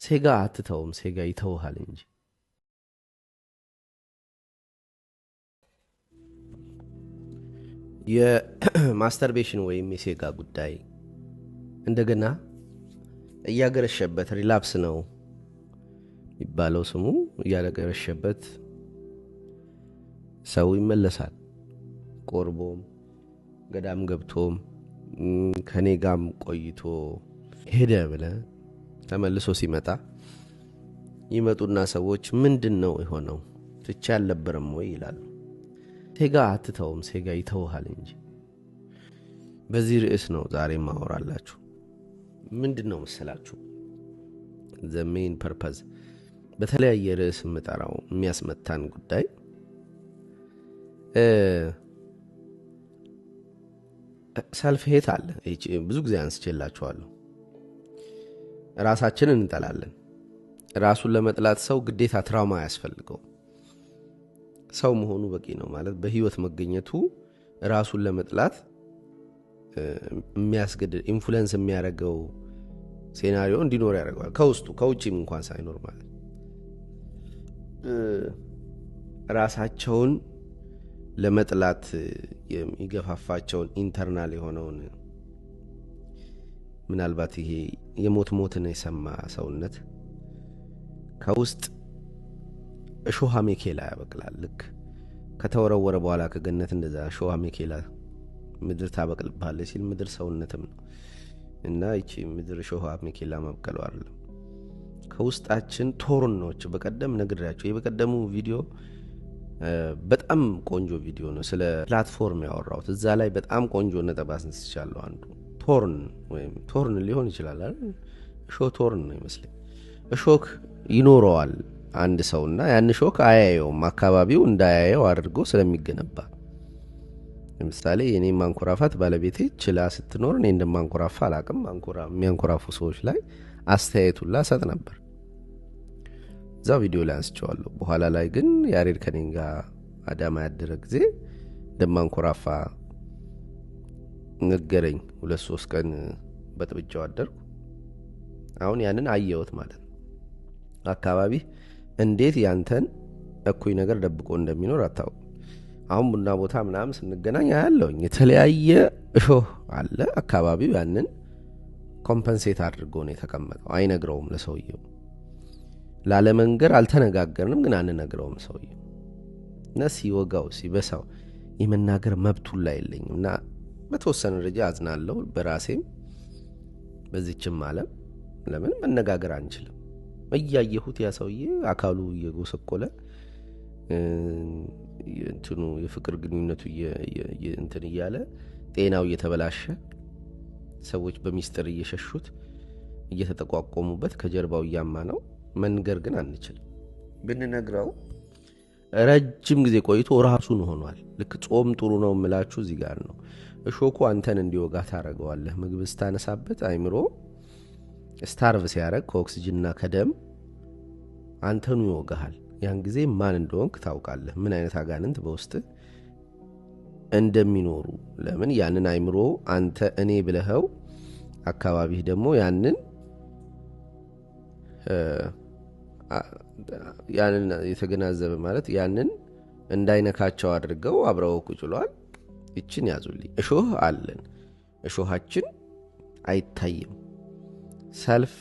ሴጋ አትተውም፣ ሴጋ ይተውሃል እንጂ። የማስተርቤሽን ወይም የሴጋ ጉዳይ እንደገና እያገረሸበት ሪላፕስ ነው ይባለው ስሙ እያገረሸበት ሰው ይመለሳል። ቆርቦም ገዳም ገብቶም ከኔ ጋም ቆይቶ ሄደ ብለ ተመልሶ ሲመጣ ይመጡና ሰዎች ምንድነው የሆነው ትቻ አልነበረም ወይ ይላሉ። ሴጋ አትተውም፣ ሴጋ ይተውሃል እንጂ። በዚህ ርዕስ ነው ዛሬ ማወራላችሁ። ምንድነው መሰላችሁ the main purpose በተለያየ ርዕስ የምጠራው የሚያስመታን ጉዳይ ሰልፍ ሄት አለ። ብዙ ጊዜ አንስቼላችኋለሁ። ራሳችንን እንጠላለን። ራሱን ለመጥላት ሰው ግዴታ ትራውማ ያስፈልገው። ሰው መሆኑ በቂ ነው ማለት በህይወት መገኘቱ ራሱን ለመጥላት የሚያስገድድ ኢንፍሉዌንስ የሚያደርገው ሴናሪዮ እንዲኖር ያደርገዋል። ከውስጡ ከውጪም እንኳን ሳይኖር ማለት ራሳቸውን ለመጥላት የሚገፋፋቸውን ኢንተርናል የሆነውን ምናልባት ይሄ የሞትን የሰማ ሰውነት ከውስጥ እሾሃ ሜኬላ ያበቅላል። ልክ ከተወረወረ በኋላ ከገነት እንደዛ እሾሃ ሜኬላ ምድር ታበቅልብሃለች ሲል ምድር ሰውነትም ነው እና እቺ ምድር እሾሃ ሜኬላ ማብቀለው አይደለም። ከውስጣችን ቶርኖች በቀደም ነግራችሁ የበቀደሙ ቪዲዮ በጣም ቆንጆ ቪዲዮ ነው። ስለ ፕላትፎርም ያወራሁት እዛ ላይ በጣም ቆንጆ ነጥብ አስነስቻለሁ። አንዱ ቶርን ሊሆን ይችላል አይደል? እሾህ ቶርን ነው ይመስለኝ። እሾክ ይኖረዋል አንድ ሰውና ያን እሾክ አያየውም፣ አካባቢው እንዳያየው አድርጎ ስለሚገነባ። ለምሳሌ የኔ ማንኮራፋት ባለቤቴ ችላ ስትኖር እኔ እንደማንኮራፋ አላቅም። የሚያንኮራፉ ሰዎች ላይ አስተያየቱላ ሰጥ ነበር። እዛው ቪዲዮ ላይ አንስቼዋለሁ። በኋላ ላይ ግን ያሬድ ከኔን ጋር አዳማ ያደረ ጊዜ እንደማንኮራፋ ነገረኝ። 2-3 ቀን በጥብጫው አደርኩ። አሁን ያንን አየሁት ማለት ነው። አካባቢ እንዴት ያንተን እኩይ ነገር ደብቆ እንደሚኖር አታውቅ። አሁን ቡና ቦታ ምናምን ስንገናኝ አያለሁኝ የተለያየ እሾህ አለ። አካባቢው ያንን ኮምፐንሴት አድርጎ ነው የተቀመጠው። አይነግረውም ለሰውየው። ላለመንገር አልተነጋገርንም፣ ግን አንነግረውም ሰውየው። ሲወጋው ሲበሳው የመናገር መብቱን ላይ የለኝም እና በተወሰነ ደረጃ አዝናለሁ በራሴም በዚህችም ዓለም። ለምን መነጋገር አንችልም? እያየሁት ያ ሰውዬ አካሉ እየጎሰቆለ እንትኑ የፍቅር ግንኙነቱ እንትን እያለ ጤናው እየተበላሸ ሰዎች በሚስጥር እየሸሹት እየተጠቋቆሙበት ከጀርባው እያማ ነው። መንገር ግን አንችልም። ብንነግረው ረጅም ጊዜ ቆይቶ ራሱን ሆኗል። ልክ ጾም ጥሩ ነው የምላችሁ እዚህ ጋር ነው። እሾኩ አንተን እንዲወጋ ታረገዋለህ። ምግብ ስታነሳበት አይምሮ ስታርቭ ሲያረግ ከኦክሲጅንና ከደም አንተኑ ይወጋሃል። ያን ጊዜ ማን እንደሆንክ ታውቃለህ፣ ምን አይነት አጋንንት በውስጥ እንደሚኖሩ። ለምን ያንን አይምሮ አንተ እኔ ብለኸው አካባቢህ ደግሞ ያንን የተገናዘበ ማለት ያንን እንዳይነካቸው አድርገው አብረው ቁጭሏል። እችን ያዙልኝ። እሾህ አለን። እሾሃችን አይታይም። ሰልፍ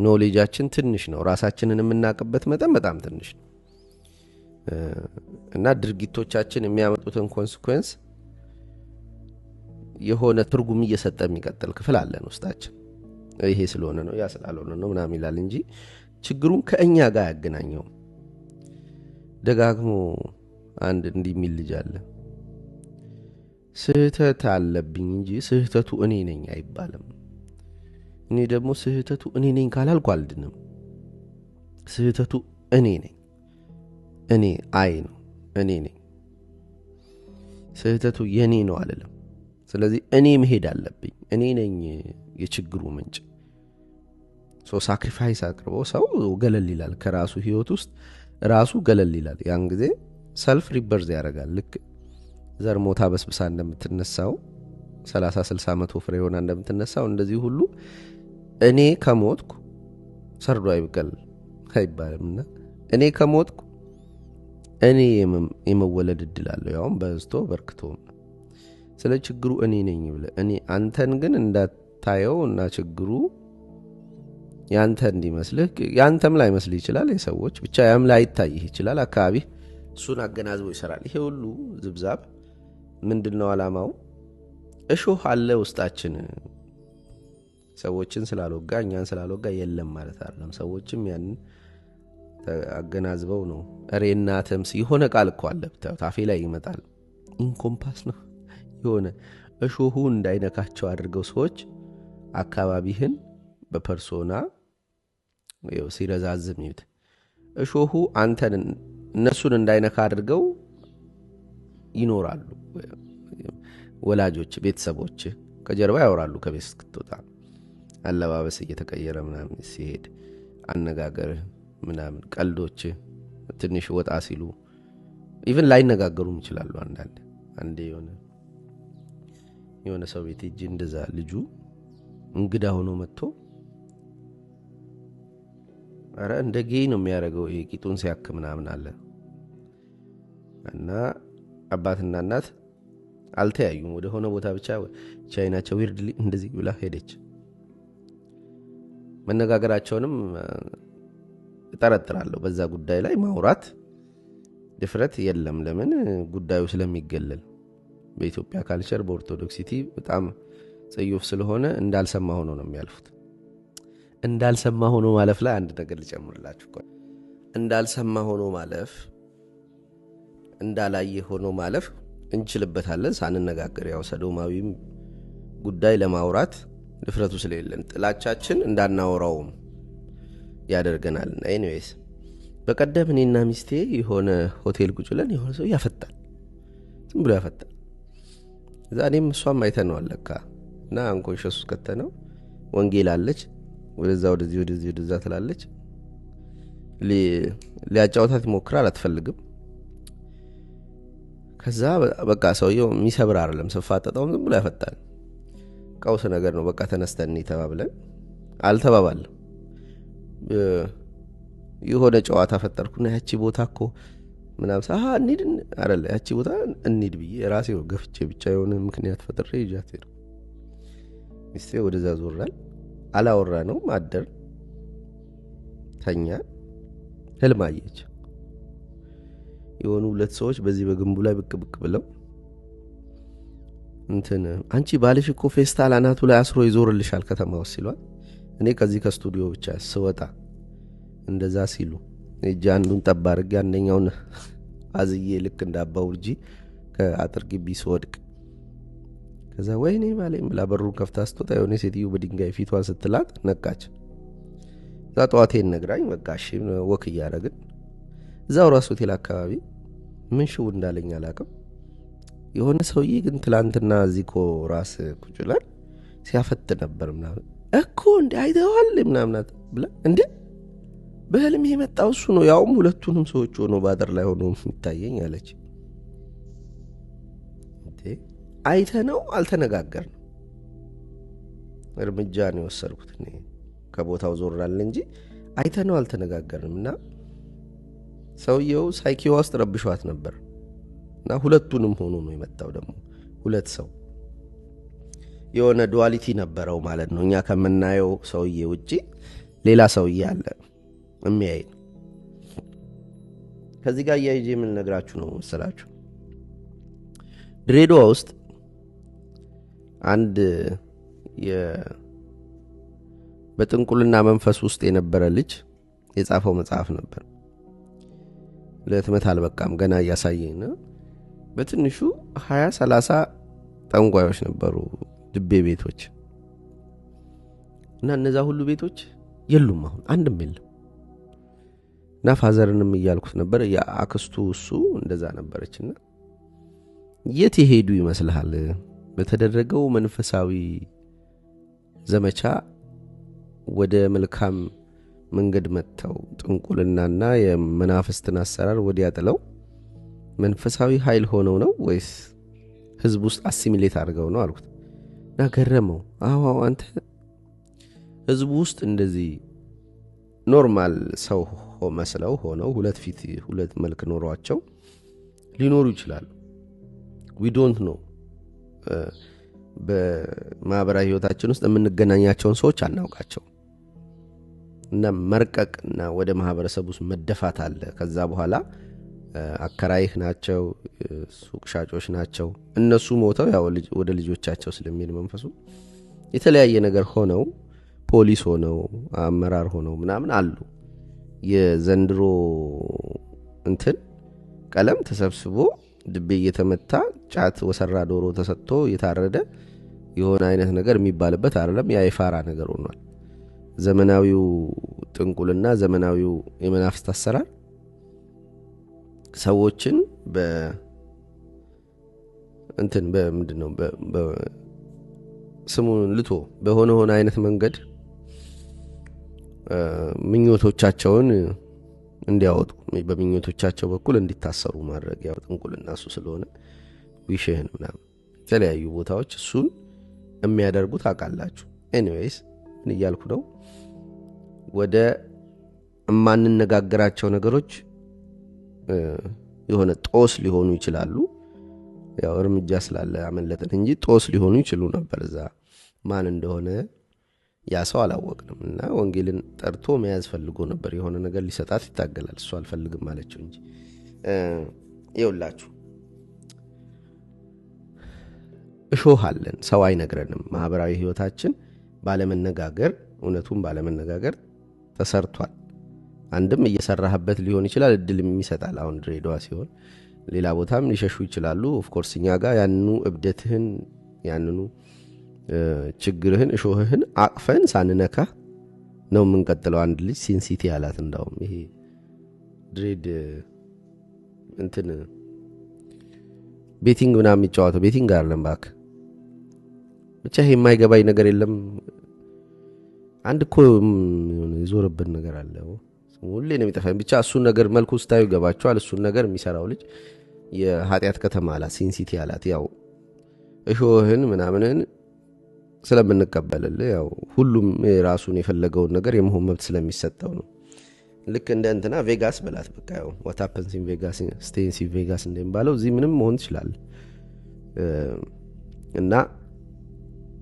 ኖሌጃችን ትንሽ ነው። ራሳችንን የምናውቅበት መጠን በጣም ትንሽ ነው እና ድርጊቶቻችን የሚያመጡትን ኮንሲኩዌንስ የሆነ ትርጉም እየሰጠ የሚቀጥል ክፍል አለን ውስጣችን። ይሄ ስለሆነ ነው ያ ስላልሆነ ነው ምናምን ይላል እንጂ ችግሩን ከእኛ ጋር ያገናኘው። ደጋግሞ አንድ እንዲህ የሚል ልጅ አለ፣ ስህተት አለብኝ እንጂ ስህተቱ እኔ ነኝ አይባልም። እኔ ደግሞ ስህተቱ እኔ ነኝ ካላልኩ አልድንም። ስህተቱ እኔ ነኝ። እኔ ነው እኔ ነኝ። ስህተቱ የኔ ነው አልልም። ስለዚህ እኔ መሄድ አለብኝ። እኔ ነኝ የችግሩ ምንጭ። ሳክሪፋይስ አቅርቦ ሰው ገለል ይላል ከራሱ ህይወት ውስጥ ራሱ ገለል ይላል። ያን ጊዜ ሰልፍ ሪበርዝ ያደርጋል። ልክ ዘር ሞታ በስብሳ እንደምትነሳው 30-60 መቶ ፍሬ ሆና እንደምትነሳው እንደዚህ ሁሉ እኔ ከሞትኩ ሰርዶ አይብቀል አይባልምና እኔ ከሞትኩ እኔ የመወለድ እድል አለው ያውም በዝቶ በርክቶ ስለ ችግሩ እኔ ነኝ ብለ እኔ አንተን ግን እንዳታየው እና ችግሩ ያንተ እንዲመስልህ ያንተም ላይ መስል ይችላል የሰዎች ብቻ ያም ላይ ይታይህ ይችላል አካባቢ እሱን አገናዝቦ ይሰራል ይሄ ሁሉ ዝብዛብ ምንድነው አላማው እሾህ አለ ውስጣችን ሰዎችን ስላልወጋ እኛን ስላልወጋ የለም ማለት አይደለም ሰዎችም ያን አገናዝበው ነው አሬናተም ሲሆነ ቃል እኮ አለ ታፌ ላይ ይመጣል ኢንኮምፓስ ነው የሆነ እሾሁ እንዳይነካቸው አድርገው ሰዎች አካባቢህን በፐርሶና ወይ ሲረዛዝም ይት እሾሁ አንተን እነሱን እንዳይነካ አድርገው ይኖራሉ ወላጆች ቤተሰቦች ከጀርባ ያወራሉ ከቤት እስክትወጣ አለባበስ እየተቀየረ ምናምን ሲሄድ አነጋገር ምናምን ቀልዶች ትንሽ ወጣ ሲሉ ኢቭን ላይነጋገሩም ይችላሉ አንዴ የሆነ ሰው ቤት እጅ እንደዛ ልጁ እንግዳ ሆኖ መጥቶ አረ እንደ ጌይ ነው የሚያደርገው ቂጡን ሲያክ ምናምን አለ እና አባትና እናት አልተያዩም ወደ ሆነ ቦታ ብቻ ቻይናቸው ዊርድሊ እንደዚህ ብላ ሄደች መነጋገራቸውንም ተጠረጥራለሁ በዛ ጉዳይ ላይ ማውራት ድፍረት የለም ለምን ጉዳዩ ስለሚገለል በኢትዮጵያ ካልቸር በኦርቶዶክሲቲ በጣም ጽዩፍ ስለሆነ እንዳልሰማ ሆኖ ነው የሚያልፉት እንዳልሰማ ሆኖ ማለፍ ላይ አንድ ነገር ልጨምርላችሁ እንዳልሰማ ሆኖ ማለፍ እንዳላየ ሆኖ ማለፍ እንችልበታለን ሳንነጋገር ያው ሰዶማዊም ጉዳይ ለማውራት ድፍረቱ ስለሌለን ጥላቻችን እንዳናወራውም ያደርገናል ኤኒዌይስ በቀደም እኔና ሚስቴ የሆነ ሆቴል ቁጭ ብለን የሆነ ሰው ያፈጣል ዝም ብሎ ያፈጣል ዛኔም እሷም አይተነው አለካ እና አንኮንሽስ ከተነው ወንጌል አለች ወደዛ ትላለች ሊያጫውታት ይሞክራል አትፈልግም ከዛ በቃ ሰውየው የሚሰብር አይደለም ሰፋጣጣው ዝም ብሎ ያፈጣል ቀውስ ነገር ነው በቃ ተነስተን ተባብለን አልተባባልም የሆነ ጨዋታ ፈጠርኩና ያቺ ቦታ እኮ ምናም እንሂድ አይደለ ያቺ ቦታ እንሂድ ብዬ ራሴው ገፍቼ ብቻ የሆነ ምክንያት ፈጥሬ ይጃት ሄድኩ ሚስቴ ወደዛ ዞራል አላወራ ነው ማደር ተኛ ህልም አየች የሆኑ ሁለት ሰዎች በዚህ በግንቡ ላይ ብቅ ብለው አንቺ ባልሽ እኮ ፌስታል አናቱ ላይ አስሮ ይዞርልሻል ከተማ ውስጥ ሲሏል እኔ ከዚህ ከስቱዲዮ ብቻ ስወጣ እንደዛ ሲሉ እጃንዱን ተባርጋ አንደኛውን አዝዬ ልክ እንዳባውርጂ ከአጥር ግቢ ስወድቅ ከዛ ወይኔ ባሌም ላበሩን ከፍታ ስትወጣ የሆነ ሴትዮ በድንጋይ ፊቷን ስትላት ነቃች ዛጧቴን ነግራኝ በቃሽ ወክ ያረግን እዛው ራስ ሆቴል አካባቢ ምን ሽው እንዳለኝ አላቀም የሆነ ሰውዬ ግን ትላንትና እዚኮ ራስ ቁጭላል ሲያፈጥ ነበር ምናምን እኮ እንዴ አይተዋል ምናምን ብላ እንዴ በህልም የመጣው እሱ ነው ያውም ሁለቱንም ሰዎች ሆኖ ባደር ላይ ሆኖ ይታየኝ አለች እንዴ አይተነው አልተነጋገርን እርምጃ ነው ወሰድኩት እኔ ከቦታው ዞራል እንጂ አይተነው አልተነጋገርንምና ሰውየው ሳይኪዋ ውስጥ ረብሿት ነበርና ሁለቱንም ሆኖ ነው የመጣው ደግሞ ሁለት ሰው የሆነ ዱዋሊቲ ነበረው ማለት ነው እኛ ከመናየው ሰውዬ ውጪ ሌላ ሰውዬ አለ የሚያይ ከዚህ ጋር ያይጄ ምን ነግራችሁ ነው መሰላችሁ ድሬዳዋ ውስጥ አንድ በጥንቁልና መንፈስ ውስጥ የነበረ ልጅ የጻፈው መጽሐፍ ነበር ለህትመት አልበቃም ገና ያሳየኝ በትንሹ 20-30 ጠንቋዮች ነበሩ ድቤ ቤቶች እና እነዛ ሁሉ ቤቶች የሉም አሁን አንድም የለም እና ፋዘርንም ይያልኩት ነበር ያአክስቱ እሱ እንደዛ ነበርችና የት ይሄዱ ይመስልሃል በተደረገው መንፈሳዊ ዘመቻ ወደ መልካም መንገድ መተው ጥንቁልናና የመናፍስትን አሰራር ወዲያ ጥለው መንፈሳዊ ኃይል ሆነው ነው ወይስ ህዝብ ውስጥ አሲሚሌት አድርገው ነው አልኩት እና ገረመው አዎ አንተ ህዝብ ውስጥ እንደዚህ ኖርማል ሰው መስለው ሆነው ሁለት ፊት ሁለት መልክ ኖሯቸው ሊኖሩ ይችላሉ። we don't know በማህበራዊ ህይወታችን ውስጥ የምንገናኛቸውን ሰዎች አናውቃቸው እና መርቀቅና ወደ ማህበረሰብ ውስጥ መደፋት አለ። ከዛ በኋላ አከራይህ ናቸው፣ ሱቅ ሻጮች ናቸው። እነሱ ሞተው ያው ወደ ልጆቻቸው ስለሚሄድ መንፈሱ የተለያየ ነገር ሆነው ፖሊስ ሆነው አመራር ሆነው ምናምን አሉ። የዘንድሮ እንትን ቀለም ተሰብስቦ ድቤ እየተመታ ጫት ወሰራ ዶሮ ተሰጥቶ የታረደ የሆነ አይነት ነገር የሚባልበት አይደለም። ያ የፋራ ነገር ሆኗል። ዘመናዊው ጥንቁልና ዘመናዊው የመናፍስት አሰራር ሰዎችን እንትን በምንድነው ስሙን ልቶ በሆነ አይነት መንገድ ምኞቶቻቸውን እንዲያወጡ በምኞቶቻቸው በኩል እንዲታሰሩ ማድረግ ያው ጥንቁልና እሱ ስለሆነ ዊሽህን ምናምን የተለያዩ ቦታዎች እሱን የሚያደርጉት አቃላችሁ። ኤኒዌይስ ምን እያልኩ ነው? ወደ ማንነጋገራቸው ነገሮች የሆነ ጦስ ሊሆኑ ይችላሉ። ያው እርምጃ ስላለ አመለጠን እንጂ ጦስ ሊሆኑ ይችላሉ ነበር። እዛ ማን እንደሆነ ያ ሰው አላወቅንም እና ወንጌልን ጠርቶ መያዝ ፈልጎ ነበር። የሆነ ነገር ሊሰጣት ይታገላል። እሱ አልፈልግም ማለችው እንጂ ይውላችሁ እሾህ አለን። ሰው አይነግረንም። ማህበራዊ ህይወታችን ባለመነጋገር እውነቱን ባለመነጋገር ተሰርቷል። አንድም እየሰራህበት ሊሆን ይችላል፣ እድልም ይሰጣል። አሁን ድሬዳዋ ሲሆን ሌላ ቦታም ሊሸሹ ይችላሉ። ኦፍ ኮርስ እኛ ጋር ያንኑ እብደትህን ያንኑ ችግርህን እሾህህን አቅፈን ሳንነካ ነው የምንቀጥለው። አንድ ልጅ ሲንሲቲ ያላት እንዳውም ይሄ ድሬድ እንትን ቤቲንግ ምናምን የሚጫወተው ቤቲንግ አይደለም ባክ ብቻ ይሄ የማይገባኝ ነገር የለም። አንድ እኮ ይዞርብን ነገር አለ ሁሌ ነው የሚጠፋኝ። ብቻ እሱን ነገር መልኩ ስታዩ ይገባቸዋል። እሱን ነገር የሚሰራው ልጅ የኃጢአት ከተማ አላት ሲንሲቲ አላት። ያው እሾህን ምናምንን ስለምንቀበልልህ ያው ሁሉም ራሱን የፈለገውን ነገር የመሆን መብት ስለሚሰጠው ነው። ልክ እንደ እንትና ቬጋስ በላት በቃ ያው what happens in Vegas stays in Vegas እንደሚባለው እዚህ ምንም መሆን ይችላል። እና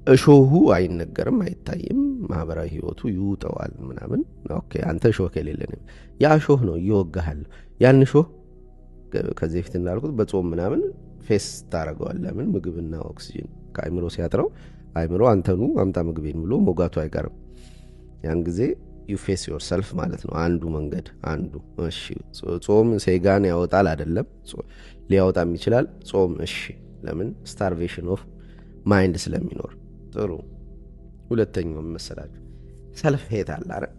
እሾሁ አይነገርም አይታይም። ማህበራዊ ህይወቱ ይውጠዋል ምናምን። ኦኬ አንተ እሾህ ከሌለንም ያ እሾህ ነው ይወጋሃል። ያን እሾህ ከዚህ በፊት እንዳልኩት በጾም ምናምን ፌስ ታረጋዋል። ለምን ምግብና ኦክሲጅን ከአይምሮ ሲያጥረው አይምሮ አንተኑ አምጣ ምግቤን ብሎ ሞጋቱ አይቀርም። ያን ጊዜ you face yourself ማለት ነው አንዱ መንገድ አንዱ። እሺ ጾም ሴጋን ያወጣል አይደለም ሊያወጣም ይችላል ጾም። እሺ ለምን starvation of mind ስለሚኖር ጥሩ። ሁለተኛው መሰላችሁ ሰልፍ ሄት አለ አይደል?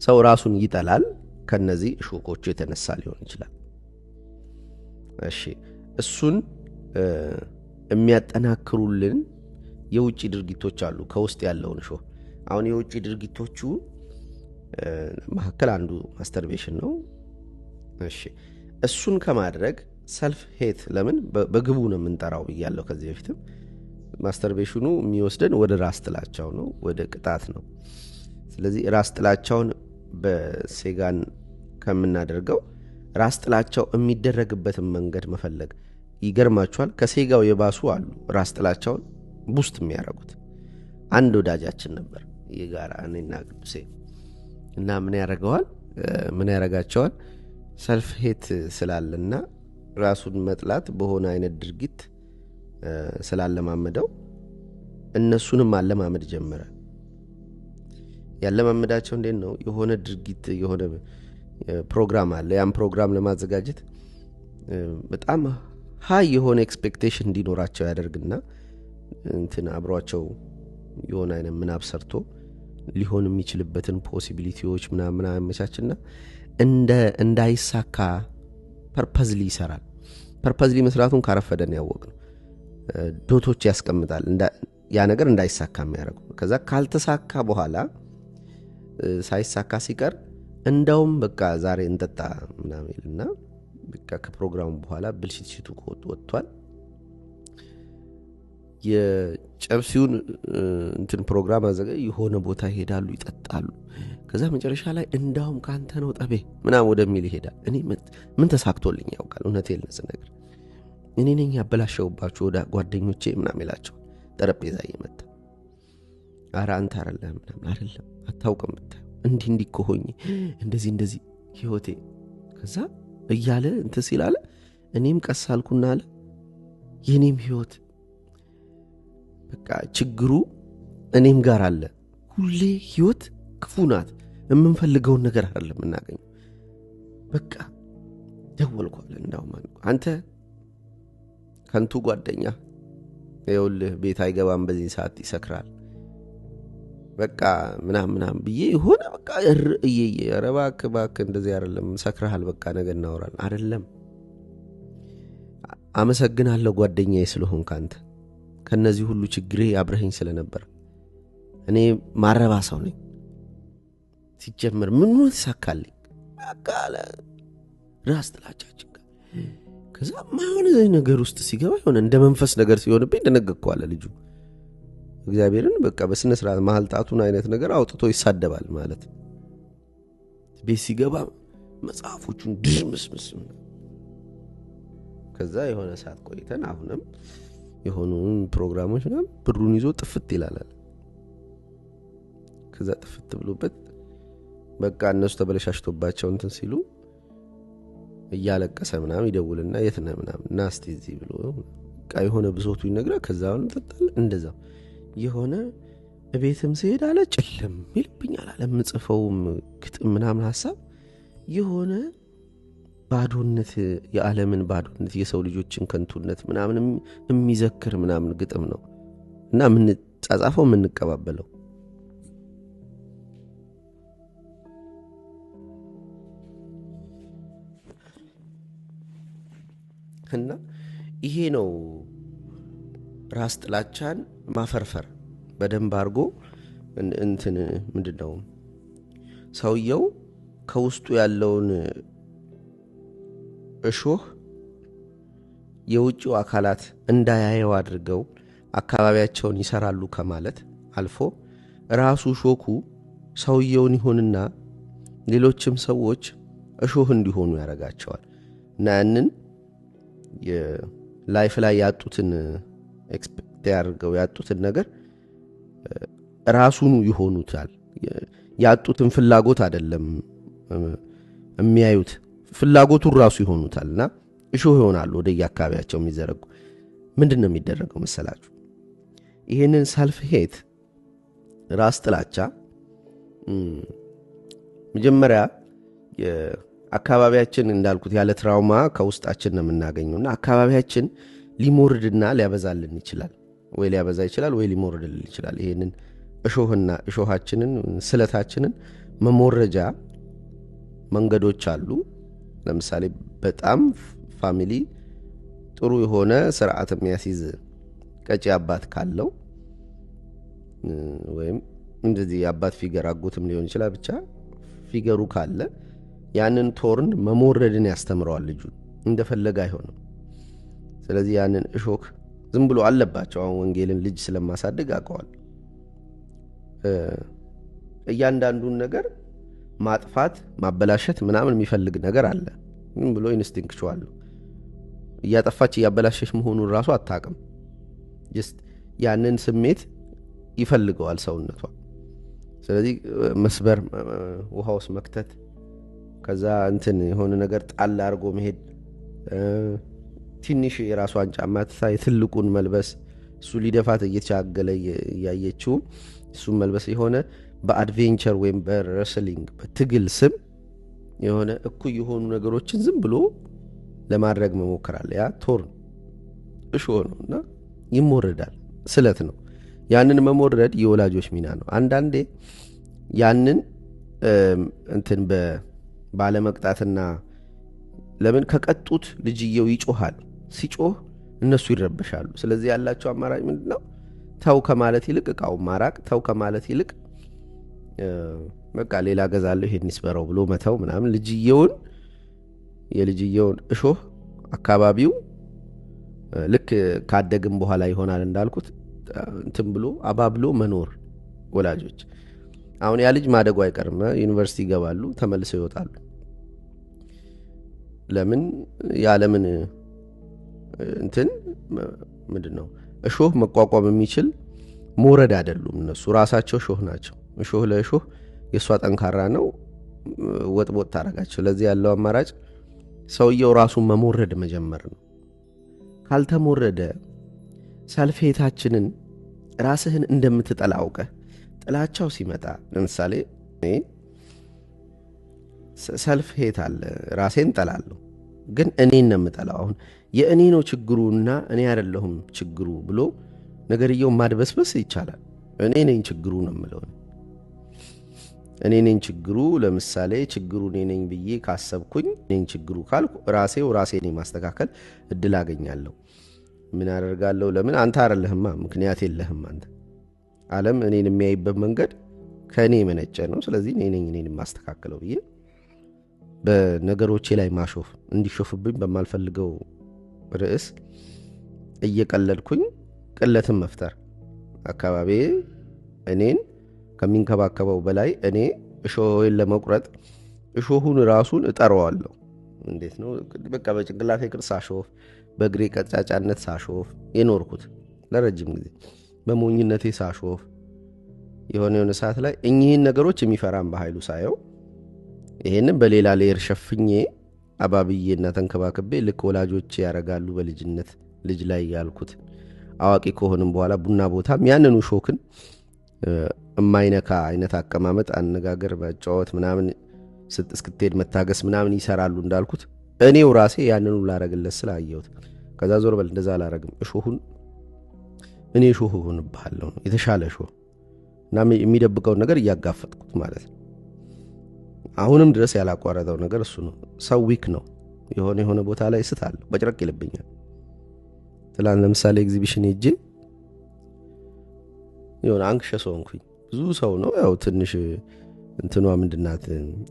ሰው ራሱን ይጠላል ከነዚህ ሾኮቹ የተነሳ ሊሆን ይችላል። እሺ እሱን የሚያጠናክሩልን የውጪ ድርጊቶች አሉ ከውስጥ ያለውን ሾህ። አሁን የውጪ ድርጊቶቹ መሐከል አንዱ ማስተርቤሽን ነው። እሺ እሱን ከማድረግ ሰልፍ ሄት ለምን በግቡ ነው የምንጠራው ብያለሁ ከዚህ በፊትም። ማስተርቤሽኑ የሚወስደን ወደ ራስ ጥላቻው ነው፣ ወደ ቅጣት ነው። ስለዚህ ራስ ጥላቻውን በሴጋን ከምናደርገው ራስ ጥላቻው የሚደረግበትን መንገድ መፈለግ ይገርማችኋል። ከሴጋው የባሱ አሉ ራስ ጥላቻውን ቡስት የሚያደርጉት። አንድ ወዳጃችን ነበር የጋራ እኔና ቅዱሴ እና ምን ያደርጋቸዋል ሰልፍ ሄት ስላለና ራሱን መጥላት በሆነ አይነት ድርጊት ስላለማመደው እነሱንም አለማመድ ጀመረ። ያለማመዳቸው እንዴት ነው? የሆነ ድርጊት የሆነ ፕሮግራም አለ። ያን ፕሮግራም ለማዘጋጀት በጣም ሃይ የሆነ ኤክስፔክቴሽን እንዲኖራቸው ያደርግና እንትን አብሯቸው የሆነ አይነት ምናብ ሰርቶ ሊሆን የሚችልበትን ፖሲቢሊቲዎች ምናምን አመቻችና እንዳይሳካ ፐርፐዝሊ ይሰራል። ፐርፐዝሊ መስራቱን ካረፈደን ያወቅነው ዶቶች ያስቀምጣል ያ ነገር እንዳይሳካ የሚያደርጉ። ከዛ ካልተሳካ በኋላ ሳይሳካ ሲቀር እንዳውም በቃ ዛሬ እንጠጣ ምናምን ይልና በቃ ከፕሮግራሙ በኋላ ብልሽትሽቱ ወጥቷል። የጨብሲውን እንትን ፕሮግራም አዘጋ የሆነ ቦታ ይሄዳሉ ይጠጣሉ ከዛ መጨረሻ ላይ እንዳውም ካንተ ነው ጠቤ ምናምን ወደሚል ይሄዳል እኔ ምን ተሳክቶልኝ ያውቃል እውነቴን ነገር እኔ ነኝ ያበላሸውባችሁ ወደ ጓደኞቼ ምናምን ይላቸው ጠረጴዛ እየመጣ አራ አንተ አይደለም ምናምን አይደለም አታውቅም ብታይ እንዲህ ኮሆኝ እንደዚህ ህይወቴ ከዛ እያለ እንትን ሲላለ እኔም ቀሳልኩና አለ የኔም ህይወት በቃ ችግሩ እኔም ጋር አለ ሁሌ ህይወት ክፉ ናት የምንፈልገውን ነገር አይደለም እናገኝ በቃ ደወልኳለ እንዳውም አንተ ከንቱ ጓደኛ ይኸውልህ ቤት አይገባም በዚህ ሰዓት ይሰክራል በቃ ምናምን ብዬ ሆነ በቃ ረባክ እንደዚህ አይደለም ሰክራሃል በቃ ነገ እናወራለን አይደለም አመሰግናለሁ ጓደኛዬ ስለሆንክ አንተ ከነዚህ ሁሉ ችግሬ አብረኸኝ ስለነበር እኔ ማረባ ሰው ነኝ ሲጀምር ምን ተሳካልኝ አቃለ ራስ ጥላቻችን ከዛ ማይሆነ ነገር ውስጥ ሲገባ ይሆነ እንደ መንፈስ ነገር ሲሆንብኝ ደነገጥኳለ ልጁ እግዚአብሔርን በቃ በስነ ስርዓት ማህልጣቱን አይነት ነገር አውጥቶ ይሳደባል ማለት ቤት ሲገባ መጽሐፎቹን ድምስምስ ከዛ የሆነ ሰዓት ቆይተን አሁንም የሆኑ ፕሮግራሞች ነው ብሩን ይዞ ጥፍት ይላል ከዛ ጥፍት ብሎበት በቃ እነሱ ተበለሻሽቶባቸው እንትን ሲሉ እያለቀሰ ምናምን ይደውልና የት ነህ ምናምን ናስቲ እዚህ ብሎ በቃ የሆነ ብሶቱ ይነግራል ከዛውን ተጣለ እንደዛ የሆነ እቤትም ሲሄድ አለ ጨለም ይልብኛል አለ ምጽፈውም ግጥም ምናምን ሐሳብ የሆነ ባዶነት የዓለምን ባዶነት የሰው ልጆችን ከንቱነት ምናምን የሚዘክር ምናምን ግጥም ነው እና ምን ጻጻፈው ምን እንቀባበለው እና ይሄ ነው ራስ ጥላቻን ማፈርፈር በደንብ አርጎ እንትን ምንድነው ሰውየው ከውስጡ ያለውን እሾህ የውጭው አካላት እንዳያየው አድርገው አካባቢያቸውን ይሰራሉ ከማለት አልፎ ራሱ ሾኩ ሰውየውን ይሆንና ሌሎችም ሰዎች እሾህ እንዲሆኑ ያረጋቸዋል እና ያንን የላይፍ ላይ ያጡትን ኤክስፔክት ያርገው ያጡትን ነገር ራሱን ይሆኑታል ያጡትን ፍላጎት አይደለም የሚያዩት ፍላጎቱን ራሱ ይሆኑታልና እሾህ ይሆናሉ ወደ ያካባቢያቸው የሚዘረጉ ምንድነው የሚደረገው መሰላችሁ ይሄንን ሰልፍ ሄት ራስ ጥላቻ መጀመሪያ የአካባቢያችን እንዳልኩት ያለ ትራውማ ከውስጣችን ነው የምናገኘውና አካባቢያችን ሊሞርድና ሊያበዛልን ይችላል ወይ ሊያበዛ ይችላል ወይ ሊሞርድልን ይችላል ይሄንን እሾህና እሾሃችንን ስለታችንን መሞረጃ መንገዶች አሉ ለምሳሌ በጣም ፋሚሊ ጥሩ የሆነ ስርዓት የሚያስይዝ ቀጪ አባት ካለው ወይም እንደዚህ አባት ፊገር አጎትም ሊሆን ይችላል ብቻ ፊገሩ ካለ ያንን ቶርን መሞረድን ያስተምረዋል ልጁ እንደፈለገ አይሆንም ስለዚህ ያንን እሾክ ዝም ብሎ አለባቸው አሁን ወንጌልን ልጅ ስለማሳደግ አቀዋል እያንዳንዱን ነገር ማጥፋት ማበላሸት ምናምን የሚፈልግ ነገር አለ ዝም ብሎ ኢንስቲንክቹዋል ያጠፋች ያበላሸሽ መሆኑን ራሱ አታውቅም just ያንን ስሜት ይፈልገዋል ሰውነቷ ስለዚህ መስበር ውሃውስ መክተት ከዛ እንትን የሆነ ነገር ጣል አርጎ መሄድ ትንሽ የራሷን ጫማ ታይ ትልቁን መልበስ እሱ ሊደፋት እየቻገለ ያየችው እሱ መልበስ የሆነ በአድቬንቸር ወይም በሬስሊንግ በትግል ስም የሆነ እኩይ የሆኑ ነገሮችን ዝም ብሎ ለማድረግ መሞከራል ያ ቶር እሾህ ነውና ይሞረዳል ስለት ነው ያንን መሞረድ የወላጆች ሚና ነው አንዳንዴ ያንን እንትን ባለመቅጣትና ለምን ከቀጡት ልጅየው ይጮሃል ሲጮህ እነሱ ይረበሻሉ ስለዚህ ያላቸው አማራጭ ምንድነው ታው ከማለት ይልቅ ቃው ማራቅ ታው ከማለት ይልቅ በቃ ሌላ ገዛለሁ ይሄን ይስበረው ብሎ መተው ምናምን ልጅየውን የልጅየውን እሾህ አካባቢው ልክ ካደግም በኋላ ይሆናል እንዳልኩት እንትን ብሎ አባብሎ መኖር ወላጆች። አሁን ያ ልጅ ማደጉ አይቀርም፣ ዩኒቨርሲቲ ይገባሉ፣ ተመልሰው ይወጣሉ። ለምን ያለምን እንትን ምንድነው እሾህ መቋቋም የሚችል ሞረድ አይደሉም እነሱ ራሳቸው እሾህ ናቸው። እሾህ ለእሾህ የሷ ጠንካራ ነው፣ ወጥቦጥ ታረጋቸው። ለዚህ ያለው አማራጭ ሰውየው ራሱን መሞረድ መጀመር ነው። ካልተሞረደ ሰልፌታችንን ራስህን እንደምትጠላ አውቀህ ጥላቻው ሲመጣ ለምሳሌ ሰልፍ ሄት አለ፣ ራሴን ጠላለሁ ግን እኔን ነው የምጠላው። አሁን የእኔ ነው ችግሩና እኔ አይደለሁም ችግሩ ብሎ ነገርየው ማድበስበስ ይቻላል። እኔ ነኝ ችግሩ ነው የምለው። እኔ ነኝ ችግሩ ለምሳሌ ችግሩ እኔ ነኝ ብዬ ካሰብኩኝ ነኝ ችግሩ ካልኩ ራሴን ማስተካከል እድል አገኛለሁ። ምን አደርጋለሁ? ለምን አንተ አይደለህማ፣ ምክንያት የለህም አንተ። ዓለም እኔን የሚያይበት መንገድ ከኔ መነጨ ነው። ስለዚህ እኔ ነኝ እኔን ማስተካከለው ብዬ በነገሮቼ ላይ ማሾፍ እንዲሾፍብኝ በማልፈልገው ርዕስ እየቀለልኩኝ ቅለትን መፍጠር አካባቢ እኔን ከሚንከባከበው በላይ እኔ እሾህን ለመቁረጥ እሾሁን ራሱን እጠራዋለሁ። እንዴት ነው በቃ በጭንቅላቴ ቅርጽ ሳሾፍ፣ በእግሬ ቀጫጫነት ሳሾፍ የኖርኩት ለረጅም ጊዜ በሞኝነቴ ሳሾፍ የሆነ ሰዓት ላይ እኚህን ነገሮች የሚፈራም በኃይሉ ሳየው ይሄንን በሌላ ሌየር ሸፍኜ አባብዬና ተንከባከቤ ልክ ወላጆቼ ያረጋሉ በልጅነት ልጅ ላይ ያልኩት አዋቂ ከሆነም በኋላ ቡና ቦታም ያንኑ ሾክን የማይነካ አይነት አቀማመጥ አነጋገር መጫወት ምናምን እስክትሄድ መታገስ ምናምን ይሰራሉ እንዳልኩት እኔው ራሴ ያንኑ ላረግለት ስላየሁት ከዛ ዞር በል እንደዛ አላረግም እሾሁን እኔ እሾሁ ሆንብሃለሁ የተሻለ እሾህ እና የሚደብቀውን ነገር እያጋፈጥኩት ማለት ነው። አሁንም ድረስ ያላቋረጠው ነገር እሱ ነው። ሰው ዊክ ነው። የሆነ ቦታ ላይ ስታለሁ በጭረቅ ይልብኛል። ትላንት ለምሳሌ ኤግዚቢሽን ሄጄ የሆነ አንክሸስ ሆንኩኝ። ብዙ ሰው ነው ያው ትንሽ እንትኗ ምንድናት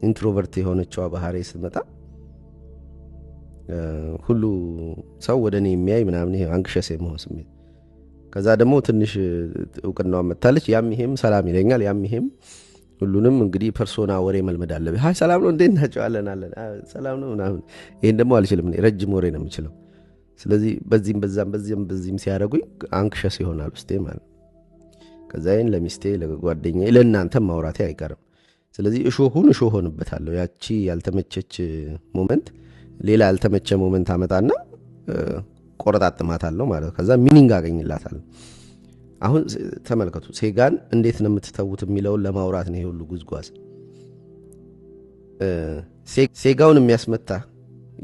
ኢንትሮቨርት የሆነችዋ ባህሪ ስትመጣ ሁሉ ሰው ወደኔ የሚያይ ምናምን ይሄ አንክሸስ የመሆን ስሜት ከዛ ደግሞ ትንሽ እውቅናዋ መታለች። ያም ይሄም ሰላም ይለኛል። ያም ይሄም ሁሉንም እንግዲህ ፐርሶና ወሬ መልመድ አለብኝ። ሃይ ሰላም ነው እንዴት ናቸው አለን ሰላም ነው ምናምን። ይሄን ደግሞ አልችልም፣ ረጅም ወሬ ነው የምችለው። ስለዚህ በዚህም ሲያደርጉኝ አንክሸስ ይሆናል ውስጤ ማለት። ከዛ ይሄን ለሚስቴ ለጓደኛዬ ለእናንተም ማውራቴ አይቀርም። ስለዚህ እሾሁን እሾህ ሆንበታለሁ። ያቺ ያልተመቸች ሞመንት ሌላ ያልተመቸ ሞመንት አመጣና ቆረጣጥማታለሁ ማለት። ከዛ ሚኒንግ አገኝላታለሁ። አሁን ተመልከቱ ሴጋን እንዴት ነው የምትተውት የሚለውን ለማውራት ነው ሁሉ ጉዝጓዝ። ሴጋውን የሚያስመታ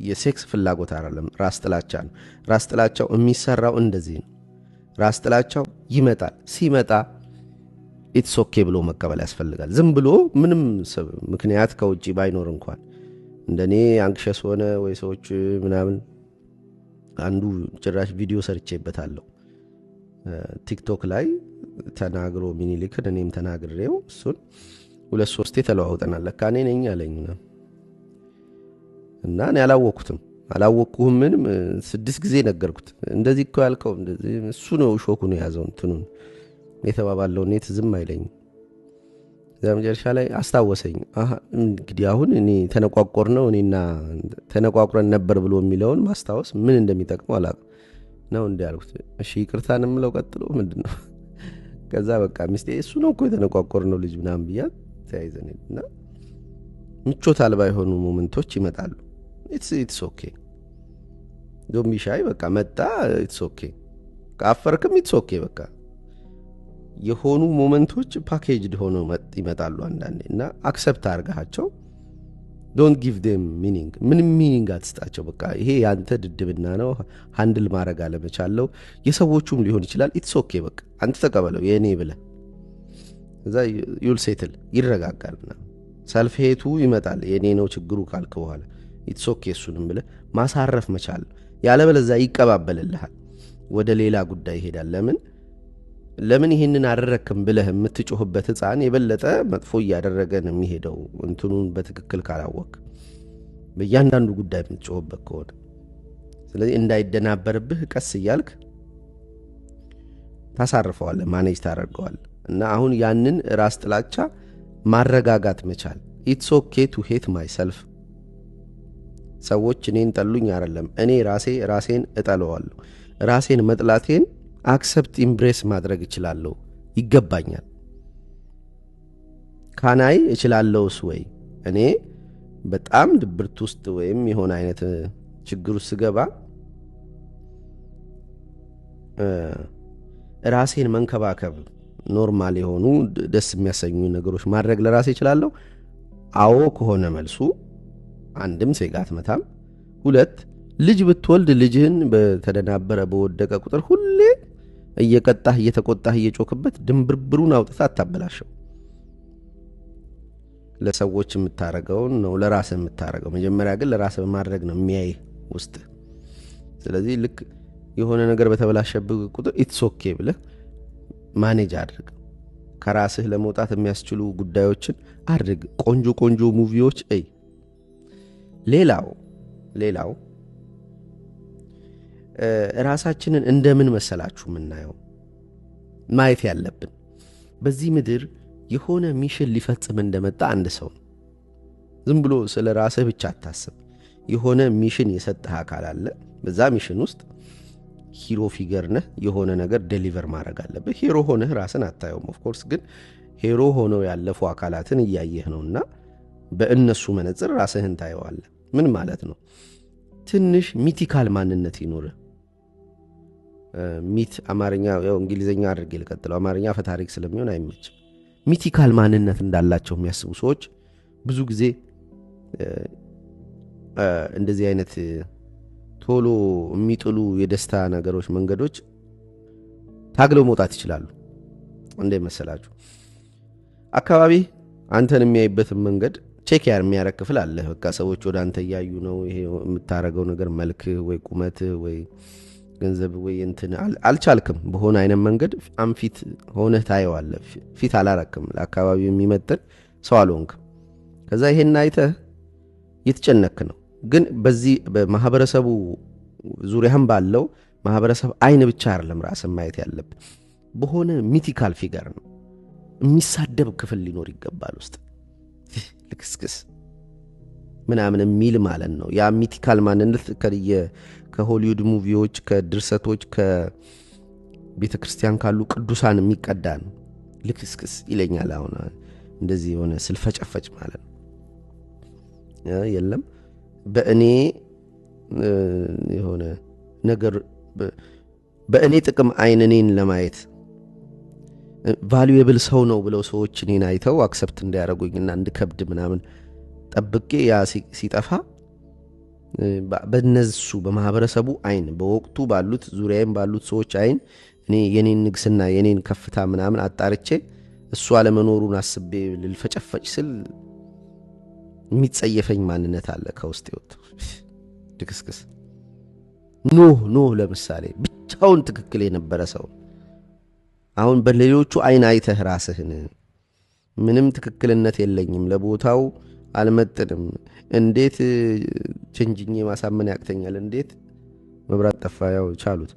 የሴክስ ፍላጎት አይደለም፣ ራስ ጥላቻ ነው። ራስ ጥላቻው የሚሰራው እንደዚህ ነው። ራስ ጥላቻው ይመጣል። ሲመጣ ኢትስ ኦኬ ብሎ መቀበል ያስፈልጋል። ዝም ብሎ ምንም ምክንያት ከውጪ ባይኖር እንኳን እንደኔ አንክሸስ ሆነ ወይ ሰዎች ምናምን አንዱ ጭራሽ ቪዲዮ ሰርቼበታለሁ ቲክቶክ ላይ ተናግሮ ሚኒሊክን እኔም ተናግሬው እሱን 2-3 ተለዋውጠናል። ለካ እኔ ነኝ አለኝ እና እኔ አላወቅኩህም ምንም 6 ጊዜ ነገርኩት። እንደዚህ እኮ ያልከው እንደዚህ እሱ ነው ሾኩ ነው ያዘው እንትኑን የተባባለው ኔት ዝም አይለኝ። መጨረሻ ላይ አስታወሰኝ። እንግዲህ አሁን እኔ ተነቋቆር ነው እኔና ተነቋቁረን ነበር ብሎ የሚለውን ማስታወስ ምን እንደሚጠቅመው አላውቅም ነው እንዴ አልኩት። እሺ ይቅርታን ምለው ቀጥሎ ምንድነው? ከዛ በቃ ሚስቴ እሱ ነው እኮ የተነቋቆር ነው ልጅ ምናምን ብያት ተያይዘንና ምቾት አልባ የሆኑ ሞመንቶች ይመጣሉ። ኢትስ ኦኬ ዶንት ቢ ሻይ በቃ መጣ ኢትስ ኦኬ ካፈርክም ኢትስ ኦኬ በቃ የሆኑ ሞመንቶች ፓኬጅድ ሆነው ይመጣሉ አንዳንዴ እና አክሰፕት አድርጋቸው ዶንት ጊቭ ዴም ሚኒንግ ምንም ሚኒንግ አትስጣቸው። በቃ ይሄ ያንተ ድድብና ነው ሃንድል ማድረግ አለመቻለው የሰዎቹም ሊሆን ይችላል። ኢትስ ኦኬ በቃ አንተ ተቀበለው የኔ ብለህ እዛ ዩል ሴትል ይረጋጋልና ሰልፍ ሄቱ ይመጣል። የኔ ነው ችግሩ ካልክ በኋላ ኢትስ ኦኬ እሱንም ብለህ ማሳረፍ መቻል። ያለበለዚያ ይቀባበልልሃል፣ ወደ ሌላ ጉዳይ ይሄዳል። ለምን ይሄንን አደረክም ብለህ የምትጮህበት ህፃን የበለጠ መጥፎ እያደረገ ነው የሚሄደው እንትኑን በትክክል ካላወቅ በእያንዳንዱ ጉዳይ የምትጮህበት ከሆነ። ስለዚህ እንዳይደናበርብህ ቀስ እያልክ ታሳርፈዋለህ፣ ማኔጅ ታደርገዋለህ። እና አሁን ያንን ራስ ጥላቻ ማረጋጋት መቻል። ኢትስ ኦኬ ቱ ሄት ማይሰልፍ። ሰዎች እኔን ጠሉኝ አይደለም፣ እኔ ራሴን እጠለዋለሁ። ራሴን መጥላቴን አክሰፕት ኢምብሬስ ማድረግ እችላለሁ፣ ይገባኛል። ካናይ እችላለሁስ ወይ? እኔ በጣም ድብርት ውስጥ ወይም የሆነ አይነት ችግር ውስጥ ስገባ ራሴን መንከባከብ፣ ኖርማል የሆኑ ደስ የሚያሰኙ ነገሮች ማድረግ ለራሴ እችላለሁ? አዎ ከሆነ መልሱ አንድም ሴጋት መታም፣ ሁለት ልጅ ብትወልድ ልጅህን በተደናበረ በወደቀ ቁጥር ሁሌ እየቀጣህ እየተቆጣህ እየጮክበት ድንብርብሩን አውጥታ አታበላሸው። ለሰዎች የምታረገውን ነው ለራስህ የምታረገው። መጀመሪያ ግን ለራስህ ማድረግ ነው የሚያይ ውስጥ። ስለዚህ ልክ የሆነ ነገር በተበላሸብህ ቁጥር ኢትስ ኦኬ ብለህ ማኔጅ አድርግ። ከራስህ ለመውጣት የሚያስችሉ ጉዳዮችን አድርግ። ቆንጆ ሙቪዎች እይ። ሌላው ራሳችንን እንደምን መሰላችሁ የምናየው ማየት ያለብን በዚህ ምድር የሆነ ሚሽን ሊፈጽም እንደመጣ አንድ ሰው ነው። ዝም ብሎ ስለ ራስህ ብቻ አታስብ። የሆነ ሚሽን የሰጠህ አካል አለ። በዛ ሚሽን ውስጥ ሂሮ ፊገር ነህ። የሆነ ነገር ዴሊቨር ማድረግ አለብህ። ሂሮ ሆነህ ራስን አታየውም ኦፍ ኮርስ፣ ግን ሂሮ ሆነው ያለፉ አካላትን እያየህ ነውና በእነሱ መነጽር ራስህን ታየዋለህ። ምን ማለት ነው? ትንሽ ሚቲካል ማንነት ይኖርህ። ሚት አማርኛ ያው እንግሊዘኛ አድርጌ ልቀጥለው፣ አማርኛ ፈታሪክ ስለሚሆን አይመችም። ሚቲካል ማንነት እንዳላቸው የሚያስቡ ሰዎች ብዙ ጊዜ እንደዚህ አይነት ቶሎ የሚጥሉ የደስታ ነገሮች መንገዶች ታግለው መውጣት ይችላሉ። እንደ መሰላችሁ አካባቢ አንተን የሚያይበትን መንገድ ቼክ የሚያረግ ክፍል አለ። በቃ ሰዎች ወደ አንተ እያዩ ነው። ይሄ የምታረገው ነገር መልክ ወይ ቁመት ወይ ገንዘብ ወይ እንትን አልቻልክም በሆነ አይነት መንገድ አንፊት ሆነህ ታየዋለህ። ፊት አላረክም፣ ለአካባቢው የሚመጥን ሰው አልሆንክም። ከዛ ይሄን አይተህ የተጨነክ ነው። ግን በዚህ በማህበረሰቡ ዙሪያም ባለው ማህበረሰብ አይን ብቻ አይደለም ራስን ማየት ያለብህ። በሆነ ሚቲካል ፊገር ነው የሚሳደብ ክፍል ሊኖር ይገባል ውስጥ ልክስክስ ምናምን የሚል ማለት ነው። ያ ሚቲካል ማንነት ከሆሊውድ ሙቪዎች፣ ከድርሰቶች፣ ከቤተ ክርስቲያን ካሉ ቅዱሳን የሚቀዳ ነው። ልክስክስ ይለኛል አሁን እንደዚህ የሆነ ስልፈጨፈጭ ማለት ነው። የለም በእኔ የሆነ ነገር በእኔ ጥቅም አይን እኔን ለማየት ቫልዩኤብል ሰው ነው ብለው ሰዎች እኔን አይተው አክሰፕት እንዲያደርጉኝና እንድከብድ ምናምን ጠብቄ ያ ሲጠፋ በነሱ በማህበረሰቡ አይን በወቅቱ ባሉት ዙሪያዬም ባሉት ሰዎች አይን እኔ የኔን ንግስና የኔን ከፍታ ምናምን አጣርቼ እሱ አለመኖሩን አስቤ ልልፈጨፈጭ ስል የሚጸየፈኝ ማንነት አለ ከውስጥ ይወጣ ድክስክስ። ኖህ ለምሳሌ ብቻውን ትክክል የነበረ ሰው አሁን በሌሎቹ አይን አይተህ ራስህን ምንም ትክክልነት የለኝም፣ ለቦታው አልመጥንም፣ እንዴት ቸንጅኜ ማሳመን ያቅተኛል፣ እንዴት መብራት ጠፋ ያው ቻሉት፣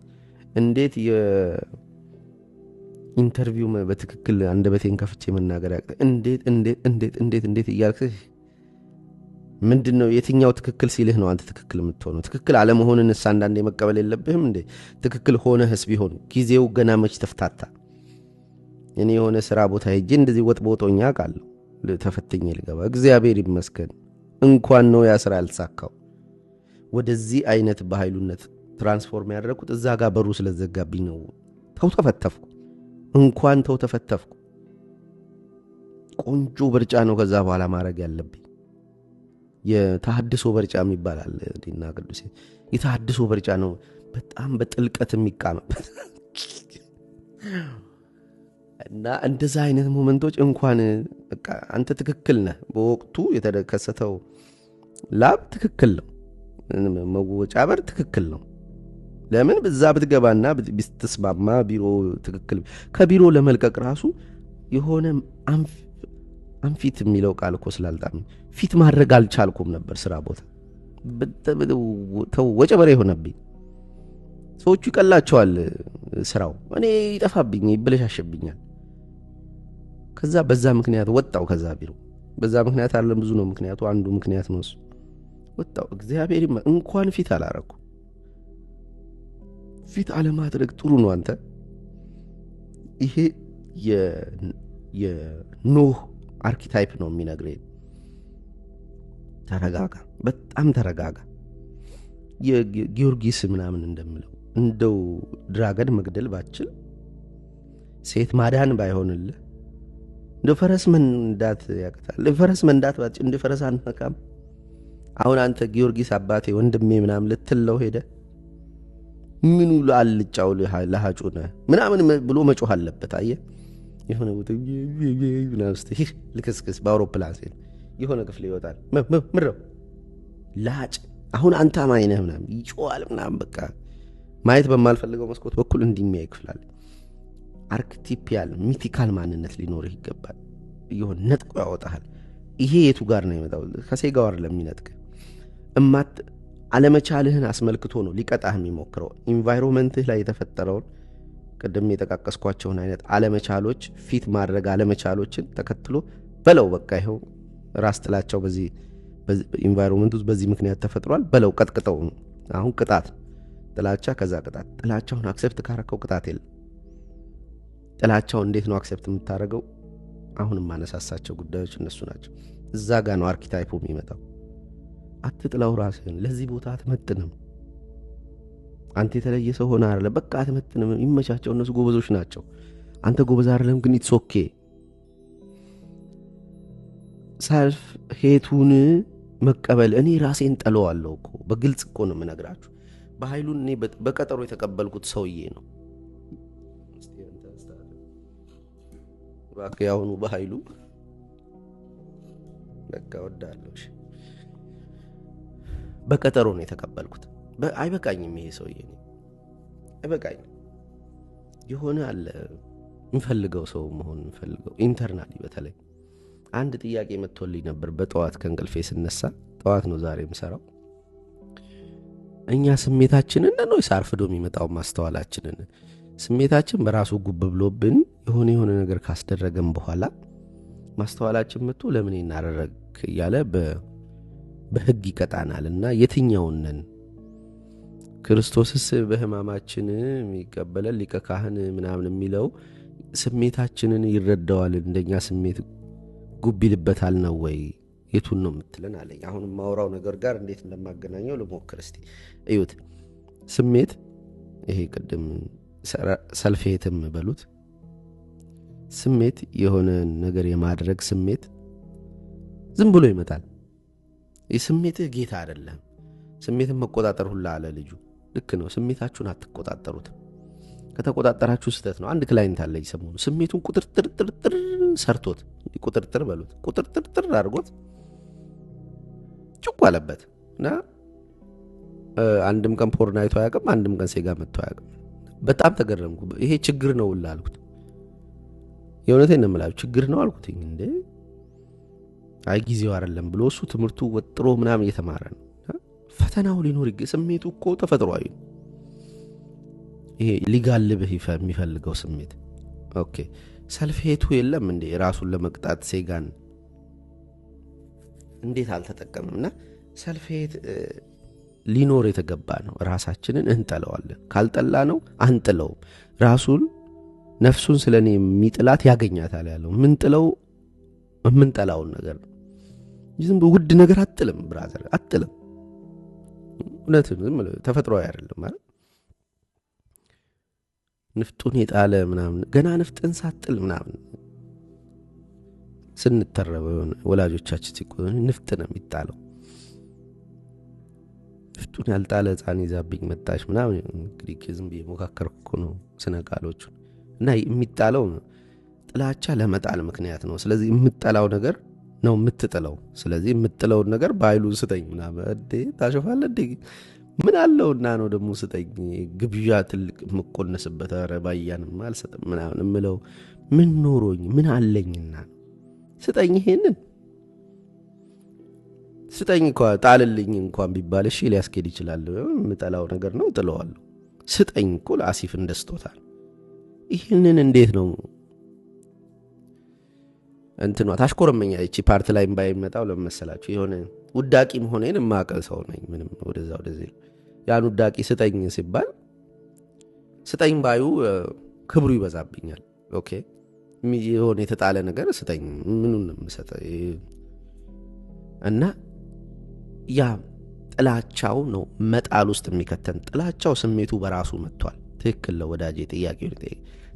እንዴት የኢንተርቪው በትክክል አንደበቴን ከፍቼ መናገር ያቅተ እንዴት እያልክ ምንድነው የትኛው ትክክል ሲልህ ነው አንተ ትክክል የምትሆነው? ትክክል አለመሆንን አንዳንዴ መቀበል የለብህም እንዴ? ትክክል ሆነህስ ቢሆን ጊዜው ገና መች ተፍታታ። እኔ የሆነ ስራ ቦታ ሄጄ እንደዚህ ወጥ ቦጦኛ ቃለሁ ተፈትኜ ልገባ እግዚአብሔር ይመስገን እንኳን ነው ያ ስራ አልሳካው። ወደዚህ አይነት በኃይሉነት ትራንስፎርም ያደረኩት እዛ ጋር በሩ ስለዘጋብኝ ነው። ተፈተፍኩ፣ እንኳን ተፈተፍኩ። ቆንጆ በርጫ ነው ከዛ በኋላ ማድረግ ያለብኝ። የተሐድሶ በርጫ ይባላል ዲና ቅዱስ። የተሐድሶ በርጫ ነው በጣም በጥልቀት የሚቃመበት እና እንደዛ አይነት ሞመንቶች እንኳን በቃ አንተ ትክክል ነህ፣ በወቅቱ የተከሰተው ላብ ትክክል ነው፣ መወጫበር ትክክል ነው። ለምን በዛ ብትገባና ብትስማማ ቢሮ ትክክል ከቢሮ ለመልቀቅ ራሱ የሆነ አንፊት የሚለው ቃል እኮ ስላልጣም ፊት ማድረግ አልቻልኩም ነበር። ስራ ቦታ ተወጨበረ ሆነብኝ። ሰዎቹ ይቀላቸዋል ስራው፣ እኔ ይጠፋብኝ ይበለሻሸብኛል። ከዛ በዛ ምክንያት ወጣው ከዛ ቢሮ። በዛ ምክንያት አይደለም ብዙ ነው ምክንያቱ፣ አንዱ ምክንያት ነው እሱ። ወጣው እግዚአብሔር እንኳን ፊት አላረኩ። ፊት አለማድረግ ጥሩ ነው አንተ። ይሄ የኖህ አርኪታይፕ ነው የሚነግረኝ። ተረጋጋ፣ በጣም ተረጋጋ። የጊዮርጊስ ምናምን እንደምለው እንደው ድራገን መግደል ባችል፣ ሴት ማዳን ባይሆንልህ፣ እንደ ፈረስ መንዳት ያቅታል። ፈረስ መንዳት ባችል እንደ ፈረስ አንመካም። አሁን አንተ ጊዮርጊስ አባቴ ወንድሜ ምናምን ልትለው ሄደ ምኑ ለአልጫው ለሃጩ ነህ ምናምን ብሎ መጮህ አለበት። አየህ የሆነ ቦታ ምናምን ስትይ ልክስክስ በአውሮፕላን ሲል የሆነ ክፍል ይወጣል። ምረው ላጭ አሁን አንተ አማኝ ነህ ምናምን ይጮሃል ምናምን። በቃ ማየት በማልፈልገው መስኮት በኩል እንዲሚያይ ክፍላል። አርክቲፒያል ሚቲካል ማንነት ሊኖርህ ይገባል። ይሆን ነጥቆ ያወጣሃል። ይሄ የቱ ጋር ነው የመጣው? ከሴጋው አይደለም ለሚነጥቅ እማት አለመቻልህን አስመልክቶ ነው ሊቀጣህ የሚሞክረው። ኢንቫይሮንመንትህ ላይ የተፈጠረውን ቅድም የጠቃቀስኳቸውን አይነት አለመቻሎች ፊት ማድረግ አለመቻሎችን ተከትሎ በለው በቃ ይሄው ራስ ጥላቸው በዚህ ኢንቫይሮንመንት ውስጥ በዚህ ምክንያት ተፈጥሯል በለው ቀጥቅጠው። አሁን ቅጣት ጥላቻ፣ ከዛ ቅጣት። ጥላቻውን አክሰፕት ካረከው ቅጣት የለም። ጥላቻውን እንዴት ነው አክሰፕት የምታደርገው? አሁንም ማነሳሳቸው ጉዳዮች እነሱ ናቸው። እዛ ጋር ነው አርኪታይፑ የሚመጣው። አትጥላው ራስህን። ለዚህ ቦታ አትመጥንም። አንተ የተለየ ሰው ሆነ አይደለም፣ በቃ አትመጥንም። ይመቻቸው፣ እነሱ ጎበዞች ናቸው። አንተ ጎበዝ አይደለም፣ ግን ኢትስ ኦኬ። ሰልፍ ሄቱን መቀበል። እኔ ራሴን ጠለዋለሁ እኮ በግልጽ እኮ ነው የምነግራችሁ። በኃይሉን እኔ በቀጠሮ የተቀበልኩት ሰውዬ ነው። ባክ ያውኑ በኃይሉ በቃ ወዳለሁ። በቀጠሮ ነው የተቀበልኩት። አይበቃኝም ይሄ ሰውዬ ነው አይበቃኝም። የሆነ አለ እንፈልገው ሰው መሆን እንፈልገው ኢንተርናሊ። በተለይ አንድ ጥያቄ መጥቶልኝ ነበር በጠዋት ከእንቅልፌ ስነሳ። ጠዋት ነው ዛሬ የምሰራው። እኛ ስሜታችንን ነው ሳርፍዶ የሚመጣው ማስተዋላችንን። ስሜታችን በራሱ ጉብ ብሎብን የሆነ ነገር ካስደረገን በኋላ ማስተዋላችን መጥቶ ለምን እናደረግ እያለ በህግ ይቀጣናልና የትኛውን ነን? ክርስቶስስ በህማማችን የሚቀበለን ሊቀ ካህን ምናምን የሚለው ስሜታችንን ይረዳዋል፣ እንደኛ ስሜት ጉብ ይልበታል ነው ወይ? የቱን ነው የምትለን አለኝ። አሁን ማውራው ነገር ጋር እንዴት እንደማገናኘው ልሞክር እስቲ እዩት። ስሜት ይሄ ቅድም ሰልፌትም በሉት ስሜት የሆነ ነገር የማድረግ ስሜት ዝም ብሎ ይመጣል። የስሜትህ ጌታ አይደለም። ስሜትን መቆጣጠር ሁላ አለ ልጁ። ልክ ነው። ስሜታችሁን አትቆጣጠሩት። ከተቆጣጠራችሁ ስተት ነው። አንድ ክላይንት አለ ይሰሙኑ ስሜቱን ቁጥርጥር ሰርቶት ቁጥርጥር በሉት ቁጥርጥር አድርጎት ጭቁ አለበት እና አንድም ቀን ፖርን አይቶ አያውቅም። አንድም ቀን ሴጋ መጥቶ አያውቅም። በጣም ተገረምኩ። ይሄ ችግር ነው ሁላ አልኩት። የእውነቴን ነው የምላችሁ ችግር ነው አልኩት። እንዴ አይ ጊዜው አይደለም ብሎ እሱ ትምህርቱ ወጥሮ ምናምን እየተማረ ነው። ፈተናው ሊኖር ስሜቱ እኮ ተፈጥሯዊ ነው። ይሄ ሊጋልብህ የሚፈልገው ስሜት ኦኬ። ሰልፌቱ የለም እንዴ ራሱን ለመቅጣት ሴጋን እንዴት አልተጠቀምምና ሰልፌት ሊኖር የተገባ ነው። ራሳችንን እንጠለዋለን። ካልጠላ ነው አንጥለውም። ራሱን ነፍሱን ስለኔ የሚጥላት ያገኛታል ያለው ምን ጥለው ምን ጠላውን ነገር ነው። ዝም ውድ ነገር አጥልም ብራዘር አጥልም። እውነትም ዝም ተፈጥሯዊ አይደለም ማለት ንፍጡን የጣለ ምናምን ገና ንፍጥን ሳጥል ምናምን ስንተረበው ወላጆቻችን ሲቆኑ ንፍጥ ነው የሚጣለው። ንፍጡን ያልጣለ ሕፃን ይዛብኝ መጣሽ ምናምን እንግዲህ ዝም ብዬ ሞካከርኩ ነው ስነቃሎቹ እና የሚጣለው ጥላቻ ለመጣል ምክንያት ነው። ስለዚህ የምትጠላው ነገር ነው የምትጥለው። ስለዚህ የምትጥለውን ነገር በኃይሉን ስጠኝ ምናምን እንዴ ታሸፋለህ እንዴ ምን አለውና ነው ደግሞ ስጠኝ ግብዣ ትልቅ መቆነስበት አረባያንም አልሰጥም ምናምን እምለው ምን ኖሮኝ ምን አለኝና ስጠኝ ይሄንን ስጠኝ እንኳን ጣልልኝ እንኳን ቢባል እሺ ሊያስኬድ ይችላል። የምጠላው ነገር ነው ጥለዋለሁ። ስጠኝ እኮ ለአሲፍ እንደስጦታል። ይህንን እንዴት ነው እንትኗ ታሽኮረመኛ እቺ ፓርት ላይ ባይመጣው ለመሰላችሁ የሆነ ውዳቂ መሆኔን ማቀል ሰው ነኝ። ምንም ወደዚህ ያን ውዳቂ ስጠኝ ሲባል ስጠኝ ባዩ ክብሩ ይበዛብኛል። ኦኬ የሆነ የተጣለ ነገር ስጠኝ ምኑን መስጠ እና ያ ጥላቻው ነው መጣል ውስጥ የሚከተን። ጥላቻው ስሜቱ በራሱ መጥቷል። ትክክል ነው ወዳጄ፣ ጥያቄው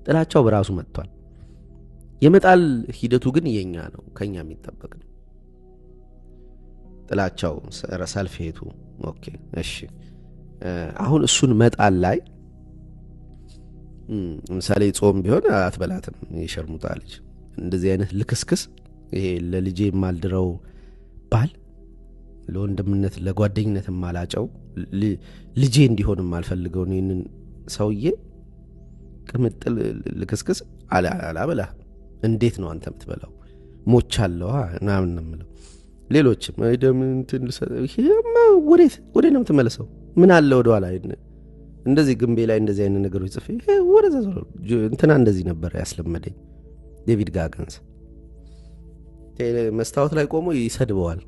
ጥላቻው በራሱ መጥቷል። የመጣል ሂደቱ ግን የኛ ነው፣ ከኛ የሚጠበቅ ነው። ጥላቻው ሰልፌቱ ኦኬ እሺ። አሁን እሱን መጣል ላይ ምሳሌ ጾም ቢሆን አትበላትም የሸርሙጣ ልጅ እንደዚህ አይነት ልክስክስ ይሄ ለልጄ ማልድረው ባል ለወንድምነት ለጓደኝነት ማላጨው ልጄ እንዲሆን ማልፈልገው ነን ሰውዬ ቅምጥል ልክስክስ አላበላ እንዴት ነው አንተ የምትበላው? ሞቻለሁ ምናምን ነው። ሌሎችም አይደም እንትን ይሄማ ወዴት ነው የምትመለሰው? ምን አለ ወደ ኋላ እንደዚህ ግንቤ ላይ እንደዚህ አይነት ነገሮች ጽፌ ወደዛ እንትና እንደዚህ ነበር ያስለመደኝ ዴቪድ ጋገንስ። መስታወት ላይ ቆሞ ይሰድበዋል።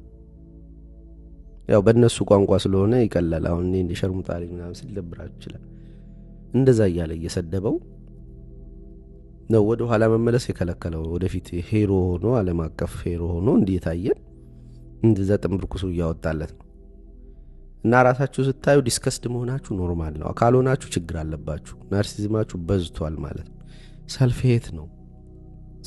ያው በእነሱ ቋንቋ ስለሆነ ይቀላል። አሁን እኔ እንደሸርሙጣ ልጅ ምናምን ሲልብራችሁ ይችላል። እንደዛ እያለ እየሰደበው ነው ወደ ኋላ መመለስ የከለከለው። ወደፊት ሄሮ ሆኖ ዓለም አቀፍ ሄሮ ሆኖ እንዲታየን እንደዛ ጥምርኩሱ እያወጣለት ነው። እና ራሳችሁ ስታዩ ዲስከስድ መሆናችሁ ኖርማል ነው። ካልሆናችሁ ችግር አለባችሁ። ናርሲዝማችሁ በዝቷል ማለት ነው። ሰልፌት ነው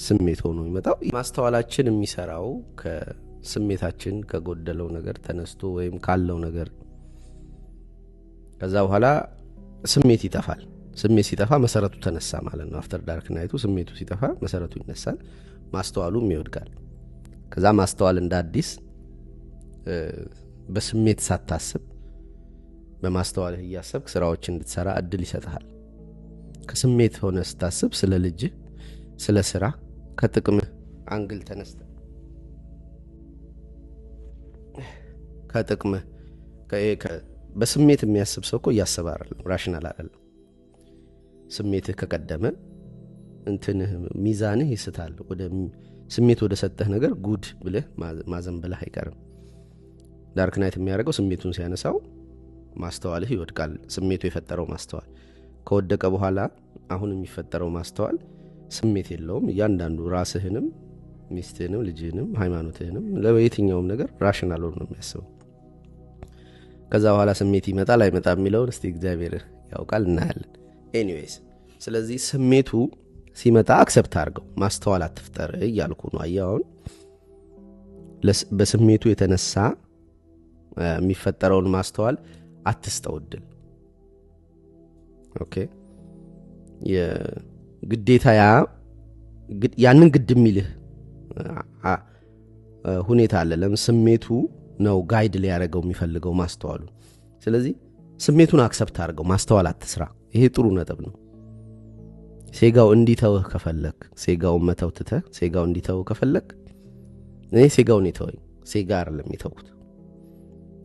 ስሜት ሆኖ ይመጣው። ማስተዋላችን የሚሰራው ከስሜታችን ከጎደለው ነገር ተነስቶ ወይም ካለው ነገር ከዛ በኋላ ስሜት ይጠፋል። ስሜት ሲጠፋ መሰረቱ ተነሳ ማለት ነው። አፍተር ዳርክ ናይቱ ስሜቱ ሲጠፋ መሰረቱ ይነሳል፣ ማስተዋሉም ይወድቃል። ከዛ ማስተዋል እንደ አዲስ በስሜት ሳታስብ በማስተዋልህ እያሰብክ ስራዎችን እንድትሰራ እድል ይሰጣል። ከስሜት ሆነ ስታስብ ስለ ልጅ ስለ ስራ ከጥቅምህ አንግል ተነስተ ከጥቅምህ በስሜት የሚያስብ ሰው እኮ እያሰበ አይደለም፣ ራሽናል አይደለም። ስሜትህ ከቀደመ እንትንህ ሚዛንህ ይስታል። ወደ ስሜት ወደ ሰጠህ ነገር ጉድ ብለህ ማዘንበልህ አይቀርም። ዳርክ ናይት የሚያደርገው ስሜቱን ሲያነሳው ማስተዋልህ ይወድቃል። ስሜቱ የፈጠረው ማስተዋል ከወደቀ በኋላ አሁን የሚፈጠረው ማስተዋል ስሜት የለውም። እያንዳንዱ ራስህንም ሚስትህንም ልጅህንም ሃይማኖትህንም ለየትኛውም ነገር ራሽናል ሆኖ ነው የሚያስበው። ከዛ በኋላ ስሜት ይመጣል አይመጣም የሚለውን እስቲ እግዚአብሔር ያውቃል፣ እናያለን። ኤኒዌይስ ስለዚህ ስሜቱ ሲመጣ አክሰፕት አድርገው፣ ማስተዋል አትፍጠር እያልኩ ነው። አያውን በስሜቱ የተነሳ የሚፈጠረውን ማስተዋል አትስተውድል። ኦኬ የግዴታ ያንን ግድ የሚልህ ሁኔታ አለ። ለምን ስሜቱ ነው ጋይድ ሊያደርገው የሚፈልገው ማስተዋሉ። ስለዚህ ስሜቱን አክሰፕት አድርገው፣ ማስተዋል አትስራ። ይሄ ጥሩ ነጥብ ነው። ሴጋው እንዲተውህ ከፈለክ ሴጋውን መተው ትተህ ሴጋው እንዲተውህ ከፈለክ እኔ ሴጋውን ይተወኝ ሴጋ አይደለም የተውኩት።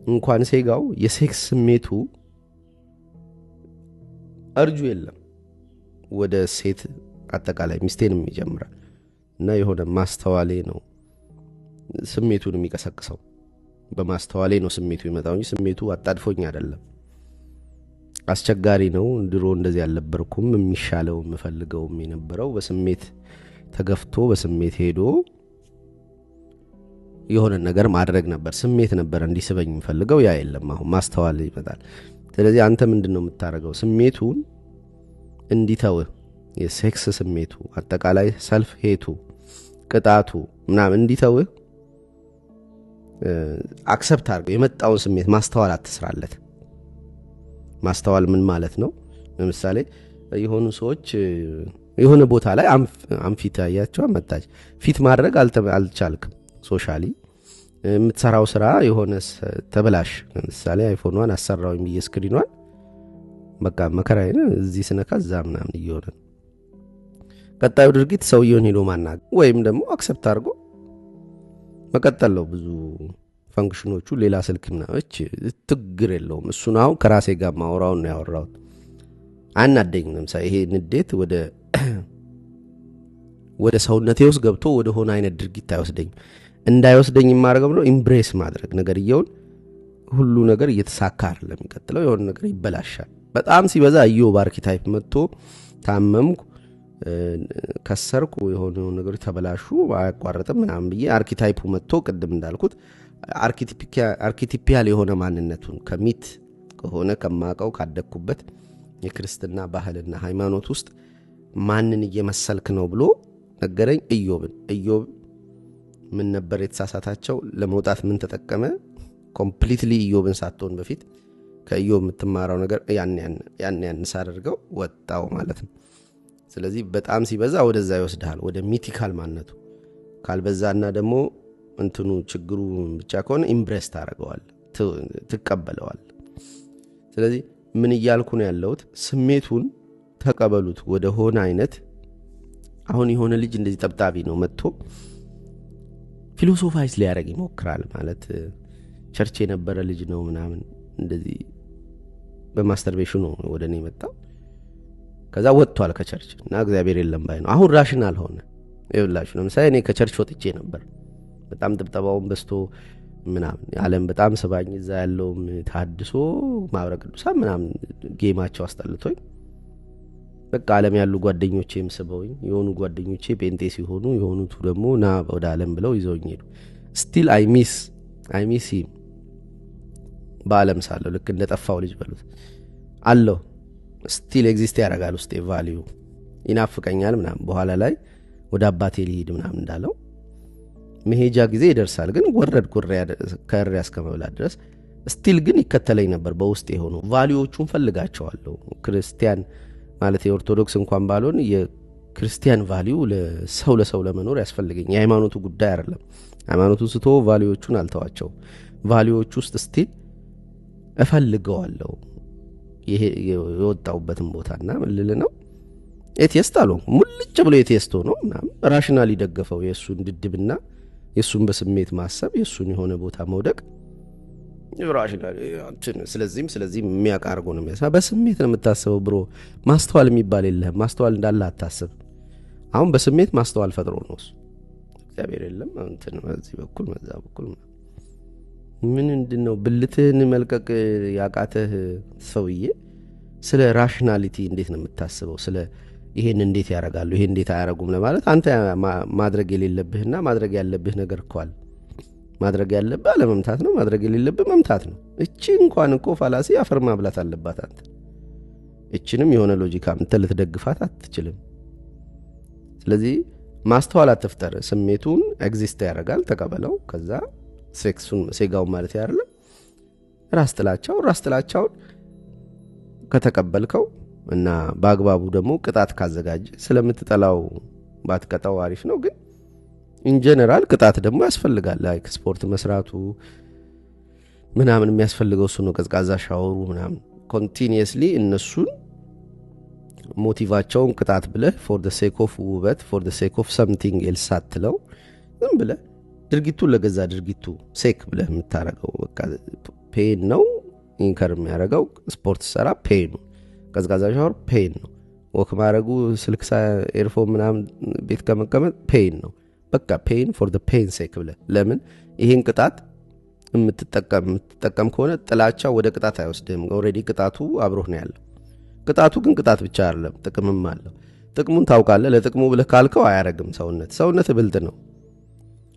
እንኳን ሴጋው የሴክስ ስሜቱ እርጁ የለም ወደ ሴት አጠቃላይ ሚስቴንም ይጀምራል። እና የሆነ ማስተዋሌ ነው ስሜቱን የሚቀሰቅሰው። በማስተዋሌ ነው ስሜቱ ይመጣው እንጂ ስሜቱ አጣድፎኝ አይደለም። አስቸጋሪ ነው። ድሮ እንደዚህ ያልነበርኩም። የሚሻለው የምፈልገው የነበረው በስሜት ተገፍቶ በስሜት ሄዶ የሆነ ነገር ማድረግ ነበር። ስሜት ነበር እንዲስበኝ የምፈልገው። ያ የለም። አሁን ማስተዋል ይመጣል። ስለዚህ አንተ ምንድነው የምታረገው? ስሜቱን እንዲተውህ የሴክስ ስሜቱ አጠቃላይ ሰልፍ ሄቱ ቅጣቱ ምናምን እንዲተውህ አክሰፕት አድርገው። የመጣውን ስሜት ማስተዋል አትስራለት። ማስተዋል ምን ማለት ነው? ለምሳሌ የሆኑ ሰዎች የሆነ ቦታ ላይ አምፊት ያያቸው መጣች ፊት ማድረግ አልቻልክም። ሶሻሊ የምትሰራው ስራ የሆነ ተበላሽ። ለምሳሌ አይፎኗን አሰራው የሚል ስክሪኗን በቃ መከራዬ ነው እዚህ ስነካ እዛ ምናምን እየሆነ ቀጣዩ ድርጊት ሰውየውን ሄዶ ማናገር ወይም ደግሞ አክሰፕት አድርጎ መቀጠል ነው። ብዙ ፈንክሽኖቹ ሌላ ስልክ ምናምን ትግር የለውም። እሱን አሁን ከራሴ ጋር ማውራውን ነው ያወራሁት። አናደኝም። ለምሳሌ ይሄ ንዴት ወደ ሰውነቴ ውስጥ ገብቶ ወደ ሆነ አይነት ድርጊት አይወስደኝም። እንዳይወስደኝ ማድረግ ነው ኢምብሬስ ማድረግ ነገርየውን። ሁሉ ነገር እየተሳካ አይደለም የሚቀጥለው፣ የሆነ ነገር ይበላሻል። በጣም ሲበዛ ኢዮብ አርኪታይፕ መጥቶ ታመምኩ፣ ከሰርኩ፣ የሆነ ነገሮች ተበላሹ፣ አያቋርጥም ምናምን ብዬ አርኪታይፑ መጥቶ ቅድም እንዳልኩት አርኪቲፒያል የሆነ ማንነቱን ከሚት ከሆነ ከማቀው ካደግኩበት የክርስትና ባህልና ሃይማኖት ውስጥ ማንን እየመሰልክ ነው ብሎ ነገረኝ። ኢዮብ ምን ነበር የተሳሳታቸው? ለመውጣት ምን ተጠቀመ? ኮምፕሊትሊ ኢዮብን ሳትሆን በፊት ከኢዮብ የምትማራው ነገር ያን ሳደርገው ወጣው ማለት ነው። ስለዚህ በጣም ሲበዛ ወደዛ ይወስድሃል፣ ወደ ሚቲካል ማንነቱ። ካልበዛና ደግሞ እንትኑ ችግሩ ብቻ ከሆነ ኢምብሬስ ታደርገዋል፣ ትቀበለዋል። ስለዚህ ምን እያልኩ ነው ያለሁት? ስሜቱን ተቀበሉት ወደ ሆነ አይነት። አሁን የሆነ ልጅ እንደዚህ ጠብጣቢ ነው መጥቶ ፊሎሶፋይዝ ሊያደርግ ይሞክራል ማለት ቸርች የነበረ ልጅ ነው ምናምን እንደዚህ በማስተርቤሽኑ ወደ እኔ መጣው። ከዛ ወጥቷል ከቸርች እና እግዚአብሔር የለም ባይ ነው። አሁን ራሽናል ሆነ። ይኸውላችሁ ለምሳሌ እኔ ከቸርች ወጥቼ ነበር፣ በጣም ጥብጠባውን በስቶ ምናምን ዓለም በጣም ስባኝ፣ እዛ ያለውም ታድሶ ማብረ ቅዱሳን ምናምን ጌማቸው አስጠልቶኝ በቃ ዓለም ያሉ ጓደኞቼም ስበውኝ፣ የሆኑ ጓደኞቼ ጴንጤ ሲሆኑ የሆኑቱ ደግሞ ና ወደ ዓለም ብለው ይዘውኝ ሄዱ። ስቲል አይ ሚስ ሂም በዓለም ሳለሁ ልክ እንደጠፋው ልጅ በሉት አለው። ስቲል ኤግዚስት ያደርጋል ውስጤ፣ ቫልዩ ይናፍቀኛል ምናምን። በኋላ ላይ ወደ አባቴ ሊሄድ ምናምን እንዳለው መሄጃ ጊዜ ይደርሳል። ግን ወረድ ከእሪያ እስከመብላት ድረስ ስቲል ግን ይከተለኝ ነበር በውስጥ የሆኑ ቫልዩዎቹን ፈልጋቸዋለሁ። ክርስቲያን ማለት የኦርቶዶክስ እንኳን ባልሆን የክርስቲያን ቫልዩ ለሰው ለመኖር ያስፈልገኝ። የሃይማኖቱ ጉዳይ አይደለም። ሃይማኖቱን ስቶ ቫልዩዎቹን አልተዋቸው። ቫልዩዎቹ ውስጥ ስቲል እፈልገዋለሁ የወጣውበትን ቦታና ምልል ነው። ኤቲስት አልሆንኩ፣ ሙልጭ ብሎ ኤቲስት ሆኖ ምናምን ራሽናል ይደገፈው የእሱን ድድብና የእሱን በስሜት ማሰብ የእሱን የሆነ ቦታ መውደቅ ራሽናል። ስለዚህም የሚያቃርጎ ነው የሚያሳ በስሜት ነው የምታስበው ብሮ። ማስተዋል የሚባል የለህም። ማስተዋል እንዳለ አታስብ። አሁን በስሜት ማስተዋል ፈጥሮ ነው እሱ። እግዚአብሔር የለም እንትን በዚህ በኩል መዛ በኩል ምን እንድነው ብልትህን መልቀቅ ያቃተህ ሰውዬ ስለ ራሽናሊቲ እንዴት ነው የምታስበው? ስለ ይሄን እንዴት ያረጋሉ ይሄን እንዴት አያረጉም ለማለት አንተ ማድረግ የሌለብህና ማድረግ ያለብህ ነገር እኮ ማድረግ ያለብህ አለመምታት ነው፣ ማድረግ የሌለብህ መምታት ነው። እቺ እንኳን እኮ ፋላሲ አፈር ማብላት አለባት አንተ። እቺንም የሆነ ሎጂካ አንተ ልትደግፋት አትችልም። ስለዚህ ማስተዋል አትፍጠር። ስሜቱን ኤግዚስት ያደርጋል፣ ተቀበለው። ከዛ ሴጋው ማለት ያርለ ራስ ጥላቻውን ከተቀበልከው እና በአግባቡ ደግሞ ቅጣት ካዘጋጀ ስለምትጠላው ባትቀጣው አሪፍ ነው። ግን ኢን ጀነራል ቅጣት ደግሞ ያስፈልጋል። ላይክ ስፖርት መስራቱ ምናምን የሚያስፈልገው እሱ ነው። ቀዝቃዛ ሻወሩ ምናምን ኮንቲኒየስሊ እነሱን ሞቲቫቸውን ቅጣት ብለህ ፎር ዘ ሴክ ኦፍ ውበት ፎር ዘ ሴክ ኦፍ ሰምቲንግ ኤልስ አትለው። ዝም ብለህ ድርጊቱን ለገዛ ድርጊቱ ሴክ ብለህ የምታረገው በቃ ፔን ነው ኢንከር የሚያረጋው። ስፖርት ሰራ ፔን ነው፣ ቀዝቃዛ ሻወር ፔን ነው፣ ወክ ማረጉ ስልክ ኤርፎን ምናምን ቤት ከመቀመጥ ፔን ነው። በቃ ፔን ፎር ዘ ፔን ሴክ ብለህ ለምን ይሄን ቅጣት የምትጠቀም ከሆነ ጥላቻ ወደ ቅጣት አይወስድህም። ኦልሬዲ ቅጣቱ አብሮህ ነው ያለው። ቅጣቱ ግን ቅጣት ብቻ አይደለም፣ ጥቅምም አለው። ጥቅሙን ታውቃለህ። ለጥቅሙ ብለህ ካልከው አያረግም። ሰውነት ብልጥ ነው።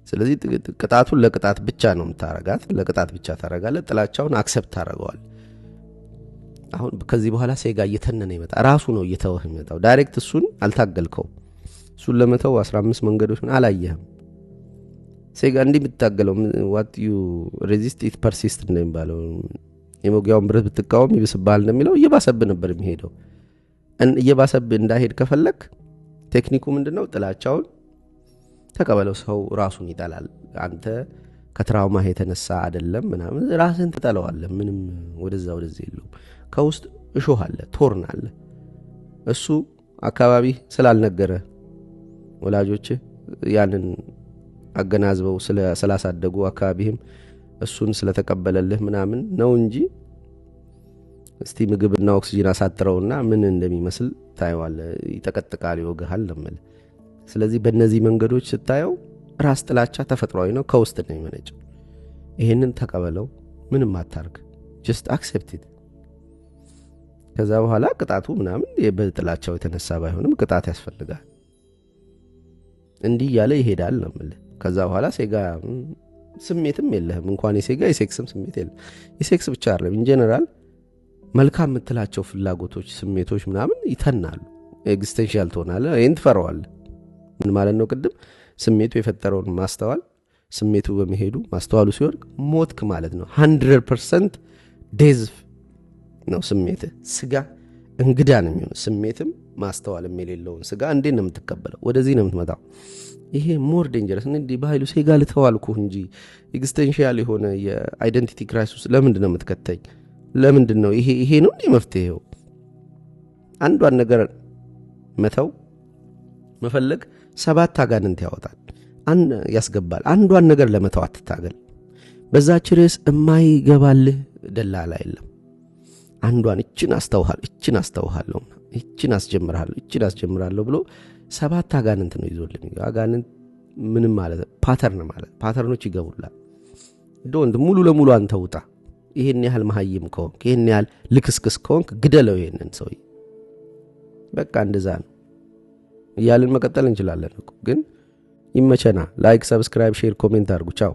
ስለዚህ ቅጣቱን ለቅጣት ብቻ ነው የምታረጋት፣ ለቅጣት ብቻ ታረጋለህ። ጥላቻውን አክሰፕት ታረጋዋል። አሁን ከዚህ በኋላ ሴጋ እየተነነ ይመጣ፣ ራሱ ነው እየተወህ ይመጣው። ዳይሬክት እሱን አልታገልከው። እሱን ለመተው 15 መንገዶች አላየህም። ሴጋ እንዲህ ብትታገለው what you resist it persist እንደሚባለው የሞጊያውን ብረት ብትቃወም ይብስብሃል እንደሚለው እየባሰብህ ነበር የሚሄደው። እየባሰብህ እንዳይሄድ ከፈለክ ቴክኒኩ ምንድነው? ጥላቻውን ተቀበለው። ሰው ራሱን ይጠላል። አንተ ከትራውማ የተነሳ አይደለም ምናምን ራስን ትጠላዋለህ። ምንም ወደዛ የለው። ከውስጥ እሾህ አለ፣ ቶርን አለ። እሱ አካባቢ ስላልነገረ ወላጆች ያንን አገናዝበው ስላሳደጉ አካባቢህም እሱን ስለተቀበለልህ ምናምን ነው እንጂ እስቲ ምግብና ኦክሲጅን አሳጥረውና ምን እንደሚመስል ታየዋለ። ይጠቀጥቃል፣ ይወጋሃል ለምን። ስለዚህ በእነዚህ መንገዶች ስታየው ራስ ጥላቻ ተፈጥሯዊ ነው፣ ከውስጥ ነው የሚመነጨው። ይሄንን ተቀበለው፣ ምንም አታርግ፣ just accept it። ከዛ በኋላ ቅጣቱ ምናምን በጥላቻው የተነሳ ባይሆንም ቅጣት ያስፈልጋል። እንዲህ ያለ ይሄዳል ነው ማለት። ከዛ በኋላ ሴጋ ስሜትም የለህም፣ እንኳን የሴጋ የሴክስም ስሜት የለም። የሴክስ ብቻ አይደለም፣ ኢን ጀነራል መልካም የምትላቸው ፍላጎቶች፣ ስሜቶች ምናምን ይተናሉ። ኤግዚስቴንሻል ትሆናለህ። ይህን ትፈራዋለህ። ምን ማለት ነው? ቅድም ስሜቱ የፈጠረውን ማስተዋል፣ ስሜቱ በመሄዱ ማስተዋሉ ሲወርቅ ሞትክ ማለት ነው። 100% ዴዝ ነው ስሜት። ስጋ እንግዳ ነው የሚሆነው። ስሜትም ማስተዋልም የሌለውን ስጋ እንዴት ነው የምትቀበለው? ወደዚህ ነው የምትመጣው። ይሄ ሞር ዴንጀረስ። እንዲህ በኃይሉ ሴጋ ልተዋልኩህ እንጂ ኤግዚስቴንሻል የሆነ የአይደንቲቲ ክራይሲስ ለምንድን ነው የምትከተኝ? ለምንድን ነው ይሄ ነው እንዴ መፍትሄው? አንዷን ነገር መተው መፈለግ 7 አጋንንት ያወጣል፣ ያስገባል። አንዷን ነገር ለመተው አትታገል። በዛች ርዕስ የማይገባልህ ደላላ የለም። አንዷን እችን አስተውሃለሁ፣ እችን አስጀምራለሁ ብሎ 7 አጋንንት ነው ይዞልን። አጋንንት ምንም ማለት ፓተርን ማለት ፓተርኖች ይገቡላል። ዶንት ሙሉ ለሙሉ አንተ ውጣ። ይሄን ያህል መሐይም ከሆንክ፣ ይሄን ያህል ልክስክስ ከሆንክ ግደለው ይሄንን ሰው። በቃ እንደዛ ነው እያልን መቀጠል እንችላለን እኮ። ግን ይመቸና ላይክ፣ ሰብስክራይብ፣ ሼር፣ ኮሜንት አድርጉ። ቻው።